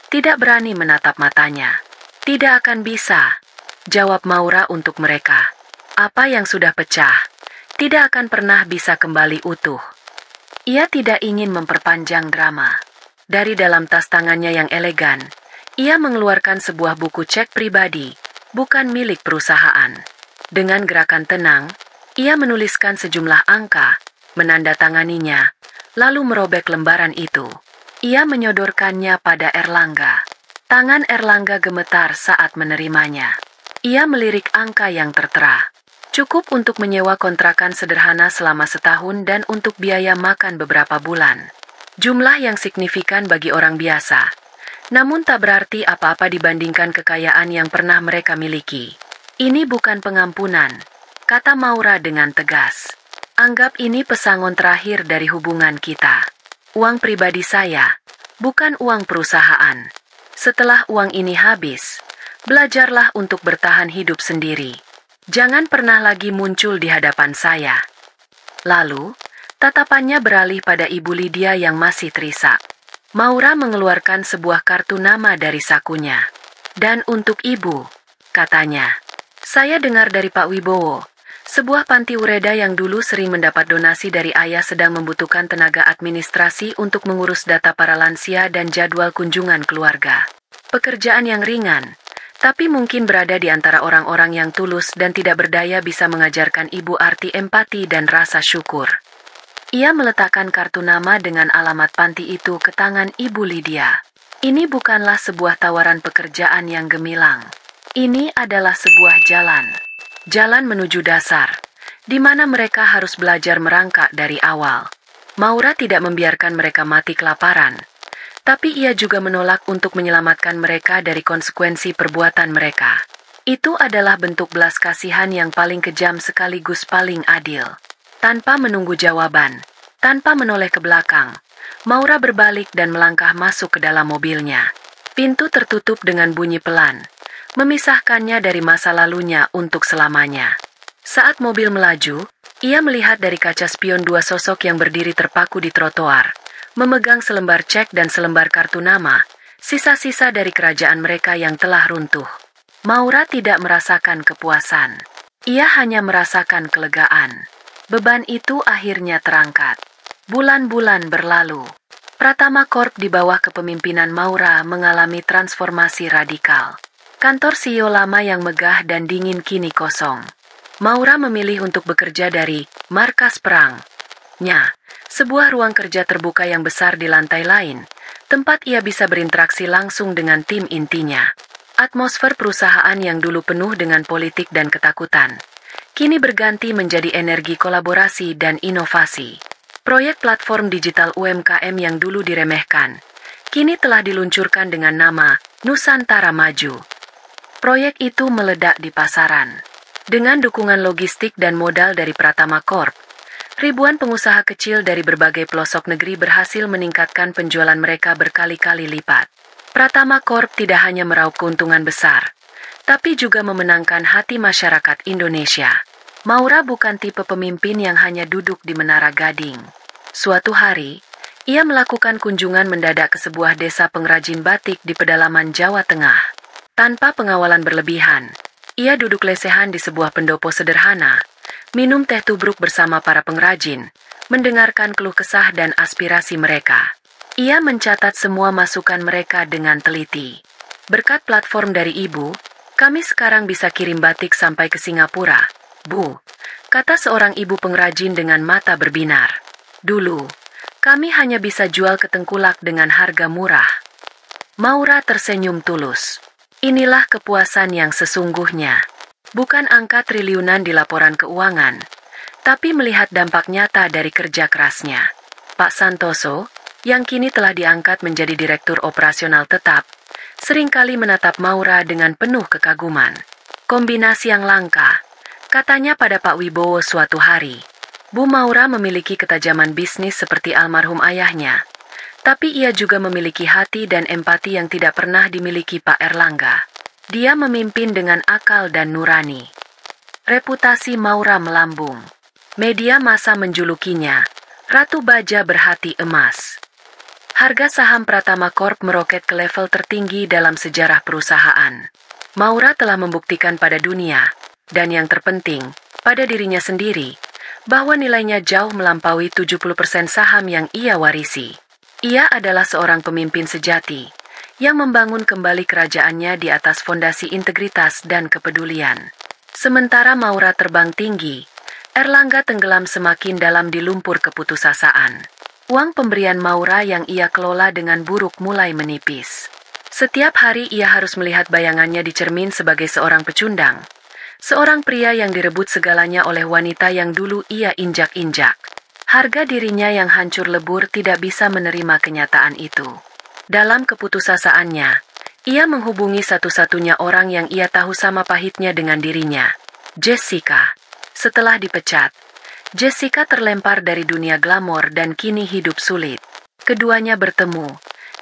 Speaker 1: Tidak berani menatap matanya. Tidak akan bisa, jawab Maura untuk mereka. Apa yang sudah pecah tidak akan pernah bisa kembali utuh. Ia tidak ingin memperpanjang drama. Dari dalam tas tangannya yang elegan, ia mengeluarkan sebuah buku cek pribadi, bukan milik perusahaan. Dengan gerakan tenang, ia menuliskan sejumlah angka, menandatanganinya, lalu merobek lembaran itu. Ia menyodorkannya pada Erlangga. Tangan Erlangga gemetar saat menerimanya. Ia melirik angka yang tertera. Cukup untuk menyewa kontrakan sederhana selama setahun dan untuk biaya makan beberapa bulan. Jumlah yang signifikan bagi orang biasa. Namun tak berarti apa-apa dibandingkan kekayaan yang pernah mereka miliki. Ini bukan pengampunan, kata Maura dengan tegas. Anggap ini pesangon terakhir dari hubungan kita. Uang pribadi saya, bukan uang perusahaan. Setelah uang ini habis, belajarlah untuk bertahan hidup sendiri. Jangan pernah lagi muncul di hadapan saya. Lalu, tatapannya beralih pada Ibu Lydia yang masih terisak. Maura mengeluarkan sebuah kartu nama dari sakunya. Dan untuk Ibu, katanya. Saya dengar dari Pak Wibowo, sebuah panti ureda yang dulu sering mendapat donasi dari ayah sedang membutuhkan tenaga administrasi untuk mengurus data para lansia dan jadwal kunjungan keluarga. Pekerjaan yang ringan, tapi mungkin berada di antara orang-orang yang tulus dan tidak berdaya bisa mengajarkan Ibu arti empati dan rasa syukur. Ia meletakkan kartu nama dengan alamat panti itu ke tangan Ibu Lydia. Ini bukanlah sebuah tawaran pekerjaan yang gemilang. Ini adalah sebuah jalan. Jalan menuju dasar, di mana mereka harus belajar merangkak dari awal. Maura tidak membiarkan mereka mati kelaparan. Tapi ia juga menolak untuk menyelamatkan mereka dari konsekuensi perbuatan mereka. Itu adalah bentuk belas kasihan yang paling kejam sekaligus paling adil. Tanpa menunggu jawaban, tanpa menoleh ke belakang, Maura berbalik dan melangkah masuk ke dalam mobilnya. Pintu tertutup dengan bunyi pelan, memisahkannya dari masa lalunya untuk selamanya. Saat mobil melaju, ia melihat dari kaca spion dua sosok yang berdiri terpaku di trotoar, memegang selembar cek dan selembar kartu nama, sisa-sisa dari kerajaan mereka yang telah runtuh. Maura tidak merasakan kepuasan. Ia hanya merasakan kelegaan. Beban itu akhirnya terangkat. Bulan-bulan berlalu. Pratama Corp di bawah kepemimpinan Maura mengalami transformasi radikal. Kantor CEO lama yang megah dan dingin kini kosong. Maura memilih untuk bekerja dari markas perang-nya. Sebuah ruang kerja terbuka yang besar di lantai lain, tempat ia bisa berinteraksi langsung dengan tim intinya. Atmosfer perusahaan yang dulu penuh dengan politik dan ketakutan, kini berganti menjadi energi kolaborasi dan inovasi. Proyek platform digital UMKM yang dulu diremehkan, kini telah diluncurkan dengan nama Nusantara Maju. Proyek itu meledak di pasaran. Dengan dukungan logistik dan modal dari Pratama Corp, ribuan pengusaha kecil dari berbagai pelosok negeri berhasil meningkatkan penjualan mereka berkali-kali lipat. Pratama Corp tidak hanya meraup keuntungan besar, tapi juga memenangkan hati masyarakat Indonesia. Maura bukan tipe pemimpin yang hanya duduk di Menara Gading. Suatu hari, ia melakukan kunjungan mendadak ke sebuah desa pengrajin batik di pedalaman Jawa Tengah. Tanpa pengawalan berlebihan, ia duduk lesehan di sebuah pendopo sederhana, minum teh tubruk bersama para pengrajin, mendengarkan keluh kesah dan aspirasi mereka. Ia mencatat semua masukan mereka dengan teliti. Berkat platform dari ibu, kami sekarang bisa kirim batik sampai ke Singapura, Bu, kata seorang ibu pengrajin dengan mata berbinar. Dulu, kami hanya bisa jual ke tengkulak dengan harga murah. Maura tersenyum tulus. Inilah kepuasan yang sesungguhnya. Bukan angka triliunan di laporan keuangan, tapi melihat dampak nyata dari kerja kerasnya. Pak Santoso, yang kini telah diangkat menjadi Direktur Operasional Tetap, seringkali menatap Maura dengan penuh kekaguman. Kombinasi yang langka, katanya pada Pak Wibowo suatu hari. Bu Maura memiliki ketajaman bisnis seperti almarhum ayahnya, tapi ia juga memiliki hati dan empati yang tidak pernah dimiliki Pak Erlangga. Dia memimpin dengan akal dan nurani. Reputasi Maura melambung. Media massa menjulukinya Ratu Baja berhati emas. Harga saham Pratama Corp meroket ke level tertinggi dalam sejarah perusahaan. Maura telah membuktikan pada dunia, dan yang terpenting, pada dirinya sendiri, bahwa nilainya jauh melampaui 70% saham yang ia warisi. Ia adalah seorang pemimpin sejati, yang membangun kembali kerajaannya di atas fondasi integritas dan kepedulian. Sementara Maura terbang tinggi, Erlangga tenggelam semakin dalam di lumpur keputusasaan. Uang pemberian Maura yang ia kelola dengan buruk mulai menipis. Setiap hari ia harus melihat bayangannya di cermin sebagai seorang pecundang. Seorang pria yang direbut segalanya oleh wanita yang dulu ia injak-injak. Harga dirinya yang hancur lebur tidak bisa menerima kenyataan itu. Dalam keputusasaannya, ia menghubungi satu-satunya orang yang ia tahu sama pahitnya dengan dirinya, Jessica. Setelah dipecat, Jessica terlempar dari dunia glamor dan kini hidup sulit. Keduanya bertemu,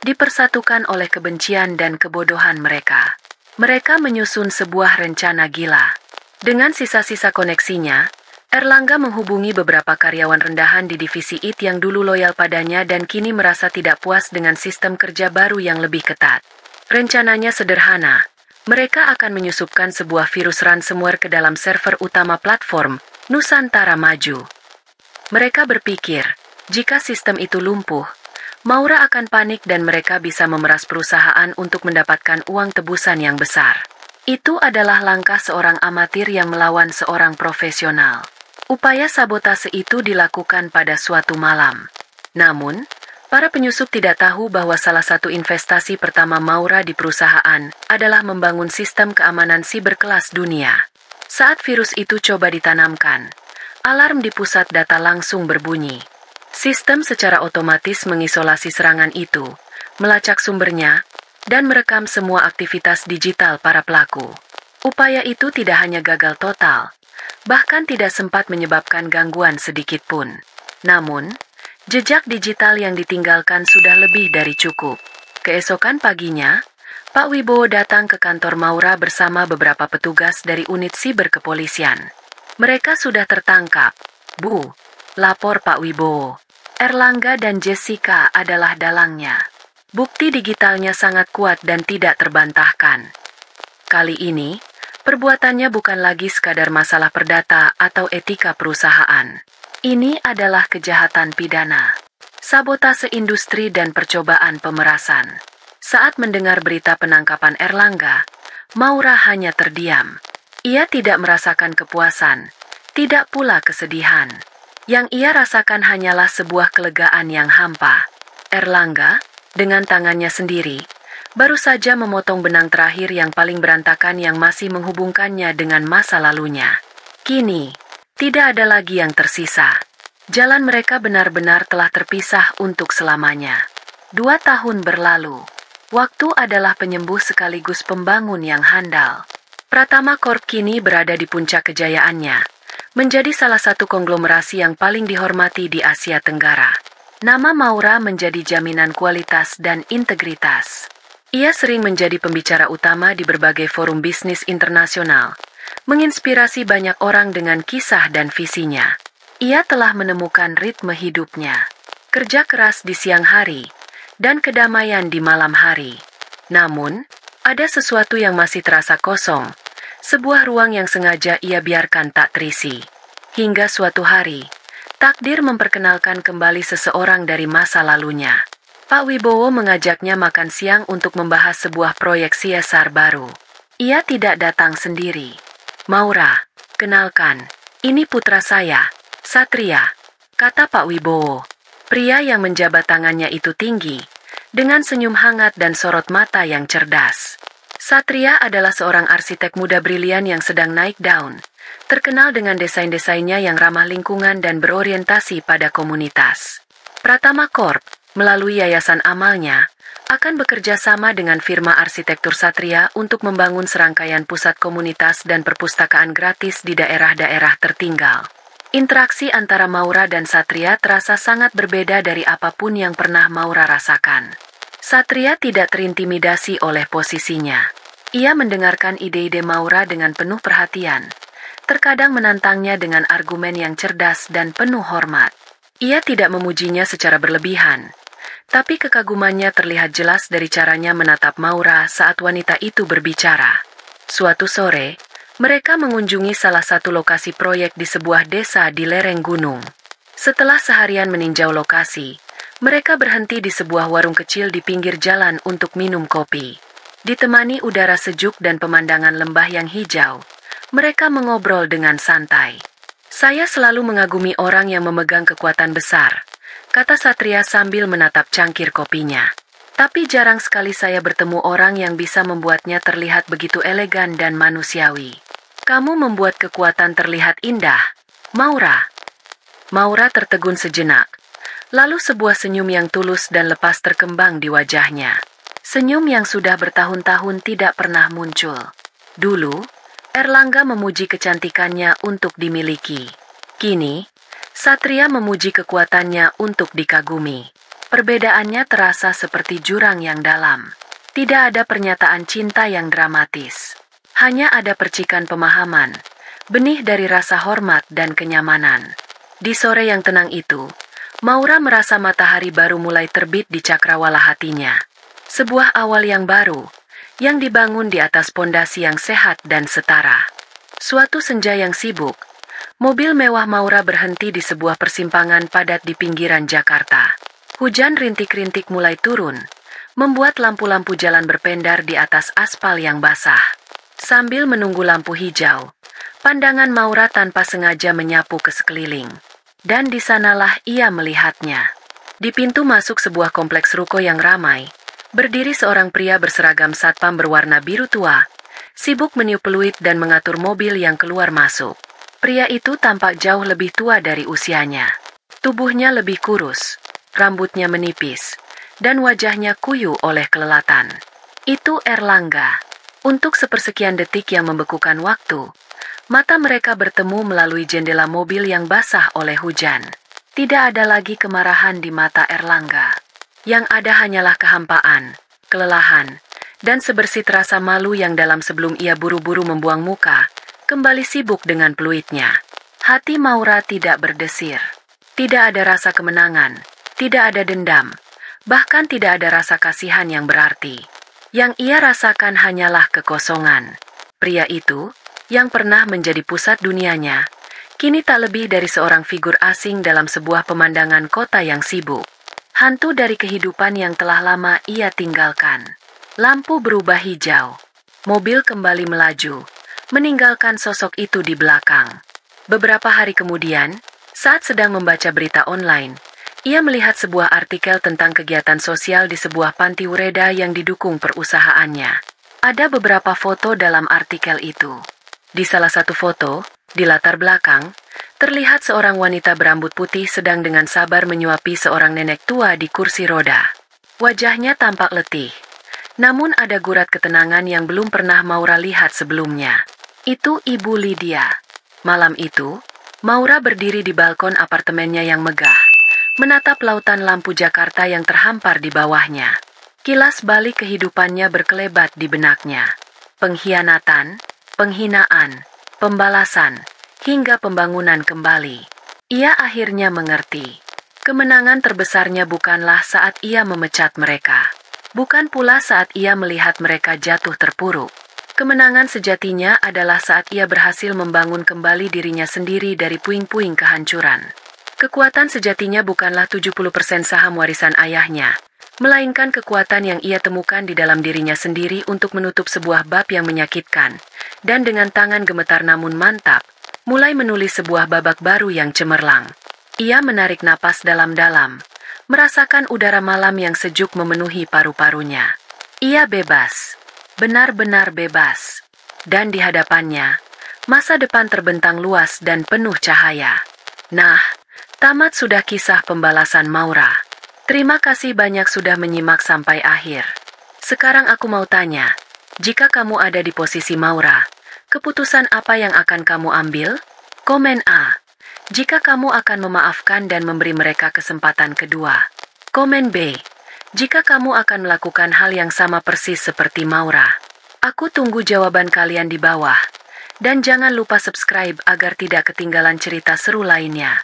Speaker 1: dipersatukan oleh kebencian dan kebodohan mereka. Mereka menyusun sebuah rencana gila. Dengan sisa-sisa koneksinya, Erlangga menghubungi beberapa karyawan rendahan di divisi IT yang dulu loyal padanya dan kini merasa tidak puas dengan sistem kerja baru yang lebih ketat. Rencananya sederhana. Mereka akan menyusupkan sebuah virus ransomware ke dalam server utama platform Nusantara Maju. Mereka berpikir, jika sistem itu lumpuh, Maura akan panik dan mereka bisa memeras perusahaan untuk mendapatkan uang tebusan yang besar. Itu adalah langkah seorang amatir yang melawan seorang profesional. Upaya sabotase itu dilakukan pada suatu malam. Namun, para penyusup tidak tahu bahwa salah satu investasi pertama Maura di perusahaan adalah membangun sistem keamanan siber kelas dunia. Saat virus itu coba ditanamkan, alarm di pusat data langsung berbunyi. Sistem secara otomatis mengisolasi serangan itu, melacak sumbernya, dan merekam semua aktivitas digital para pelaku. Upaya itu tidak hanya gagal total, bahkan tidak sempat menyebabkan gangguan sedikit pun. Namun, jejak digital yang ditinggalkan sudah lebih dari cukup. Keesokan paginya, Pak Wibowo datang ke kantor Maura bersama beberapa petugas dari unit siber kepolisian. Mereka sudah tertangkap. Bu, lapor Pak Wibowo. Erlangga dan Jessica adalah dalangnya. Bukti digitalnya sangat kuat dan tidak terbantahkan. Kali ini, perbuatannya bukan lagi sekadar masalah perdata atau etika perusahaan. Ini adalah kejahatan pidana, sabotase industri dan percobaan pemerasan. Saat mendengar berita penangkapan Erlangga, Maura hanya terdiam. Ia tidak merasakan kepuasan, tidak pula kesedihan. Yang ia rasakan hanyalah sebuah kelegaan yang hampa. Erlangga, dengan tangannya sendiri, baru saja memotong benang terakhir yang paling berantakan yang masih menghubungkannya dengan masa lalunya. Kini, tidak ada lagi yang tersisa. Jalan mereka benar-benar telah terpisah untuk selamanya. 2 tahun berlalu. Waktu adalah penyembuh sekaligus pembangun yang handal. Pratama Corp kini berada di puncak kejayaannya, menjadi salah satu konglomerasi yang paling dihormati di Asia Tenggara. Nama Maura menjadi jaminan kualitas dan integritas. Ia sering menjadi pembicara utama di berbagai forum bisnis internasional, menginspirasi banyak orang dengan kisah dan visinya. Ia telah menemukan ritme hidupnya, kerja keras di siang hari, dan kedamaian di malam hari. Namun, ada sesuatu yang masih terasa kosong, sebuah ruang yang sengaja ia biarkan tak terisi. Hingga suatu hari, takdir memperkenalkan kembali seseorang dari masa lalunya. Pak Wibowo mengajaknya makan siang untuk membahas sebuah proyek CSR baru. Ia tidak datang sendiri. "Maura, kenalkan, ini putra saya, Satria," kata Pak Wibowo. Pria yang menjabat tangannya itu tinggi, dengan senyum hangat dan sorot mata yang cerdas. Satria adalah seorang arsitek muda brilian yang sedang naik daun, terkenal dengan desain-desainnya yang ramah lingkungan dan berorientasi pada komunitas. Pratama Corp, melalui yayasan amalnya, akan bekerja sama dengan firma arsitektur Satria untuk membangun serangkaian pusat komunitas dan perpustakaan gratis di daerah-daerah tertinggal. Interaksi antara Maura dan Satria terasa sangat berbeda dari apapun yang pernah Maura rasakan. Satria tidak terintimidasi oleh posisinya. Ia mendengarkan ide-ide Maura dengan penuh perhatian, terkadang menantangnya dengan argumen yang cerdas dan penuh hormat. Ia tidak memujinya secara berlebihan, tapi kekagumannya terlihat jelas dari caranya menatap Maura saat wanita itu berbicara. Suatu sore, mereka mengunjungi salah satu lokasi proyek di sebuah desa di lereng gunung. Setelah seharian meninjau lokasi, mereka berhenti di sebuah warung kecil di pinggir jalan untuk minum kopi. Ditemani udara sejuk dan pemandangan lembah yang hijau, mereka mengobrol dengan santai. "Saya selalu mengagumi orang yang memegang kekuatan besar," kata Satria sambil menatap cangkir kopinya. "Tapi jarang sekali saya bertemu orang yang bisa membuatnya terlihat begitu elegan dan manusiawi. Kamu membuat kekuatan terlihat indah, Maura." Maura tertegun sejenak, lalu sebuah senyum yang tulus dan lepas terkembang di wajahnya. Senyum yang sudah bertahun-tahun tidak pernah muncul. Dulu, Erlangga memuji kecantikannya untuk dimiliki. Kini, Satria memuji kekuatannya untuk dikagumi. Perbedaannya terasa seperti jurang yang dalam. Tidak ada pernyataan cinta yang dramatis. Hanya ada percikan pemahaman, benih dari rasa hormat dan kenyamanan. Di sore yang tenang itu, Maura merasa matahari baru mulai terbit di cakrawala hatinya. Sebuah awal yang baru, yang dibangun di atas pondasi yang sehat dan setara. Suatu senja yang sibuk, mobil mewah Maura berhenti di sebuah persimpangan padat di pinggiran Jakarta. Hujan rintik-rintik mulai turun, membuat lampu-lampu jalan berpendar di atas aspal yang basah. Sambil menunggu lampu hijau, pandangan Maura tanpa sengaja menyapu ke sekeliling. Dan di sanalah ia melihatnya. Di pintu masuk sebuah kompleks ruko yang ramai, berdiri seorang pria berseragam satpam berwarna biru tua, sibuk meniup peluit dan mengatur mobil yang keluar masuk. Pria itu tampak jauh lebih tua dari usianya. Tubuhnya lebih kurus, rambutnya menipis, dan wajahnya kuyu oleh kelelatan. Itu Erlangga. Untuk sepersekian detik yang membekukan waktu, mata mereka bertemu melalui jendela mobil yang basah oleh hujan. Tidak ada lagi kemarahan di mata Erlangga. Yang ada hanyalah kehampaan, kelelahan, dan sebersih rasa malu yang dalam sebelum ia buru-buru membuang muka, kembali sibuk dengan peluitnya. Hati Maura tidak berdesir. Tidak ada rasa kemenangan, tidak ada dendam, bahkan tidak ada rasa kasihan yang berarti. Yang ia rasakan hanyalah kekosongan. Pria itu, yang pernah menjadi pusat dunianya, kini tak lebih dari seorang figur asing dalam sebuah pemandangan kota yang sibuk. Hantu dari kehidupan yang telah lama ia tinggalkan. Lampu berubah hijau. Mobil kembali melaju, meninggalkan sosok itu di belakang. Beberapa hari kemudian, saat sedang membaca berita online, ia melihat sebuah artikel tentang kegiatan sosial di sebuah panti ureda yang didukung perusahaannya. Ada beberapa foto dalam artikel itu. Di salah satu foto, di latar belakang, terlihat seorang wanita berambut putih sedang dengan sabar menyuapi seorang nenek tua di kursi roda. Wajahnya tampak letih, Namun ada gurat ketenangan yang belum pernah Maura lihat sebelumnya. Itu Ibu Lydia. Malam itu, Maura berdiri di balkon apartemennya yang megah, menatap lautan lampu Jakarta yang terhampar di bawahnya. Kilas balik kehidupannya berkelebat di benaknya. Pengkhianatan, penghinaan, pembalasan, hingga pembangunan kembali. Ia akhirnya mengerti. Kemenangan terbesarnya bukanlah saat ia memecat mereka. Bukan pula saat ia melihat mereka jatuh terpuruk. Kemenangan sejatinya adalah saat ia berhasil membangun kembali dirinya sendiri dari puing-puing kehancuran. Kekuatan sejatinya bukanlah 70% saham warisan ayahnya, melainkan kekuatan yang ia temukan di dalam dirinya sendiri untuk menutup sebuah bab yang menyakitkan, dan dengan tangan gemetar namun mantap, mulai menulis sebuah babak baru yang cemerlang. Ia menarik napas dalam-dalam, merasakan udara malam yang sejuk memenuhi paru-parunya. Ia bebas, benar-benar bebas. Dan di hadapannya, masa depan terbentang luas dan penuh cahaya. Nah, tamat sudah kisah pembalasan Maura. Terima kasih banyak sudah menyimak sampai akhir. Sekarang aku mau tanya, jika kamu ada di posisi Maura, keputusan apa yang akan kamu ambil? Komen A. Jika kamu akan memaafkan dan memberi mereka kesempatan kedua. Komen B. Jika kamu akan melakukan hal yang sama persis seperti Maura. Aku tunggu jawaban kalian di bawah. Dan jangan lupa subscribe agar tidak ketinggalan cerita seru lainnya.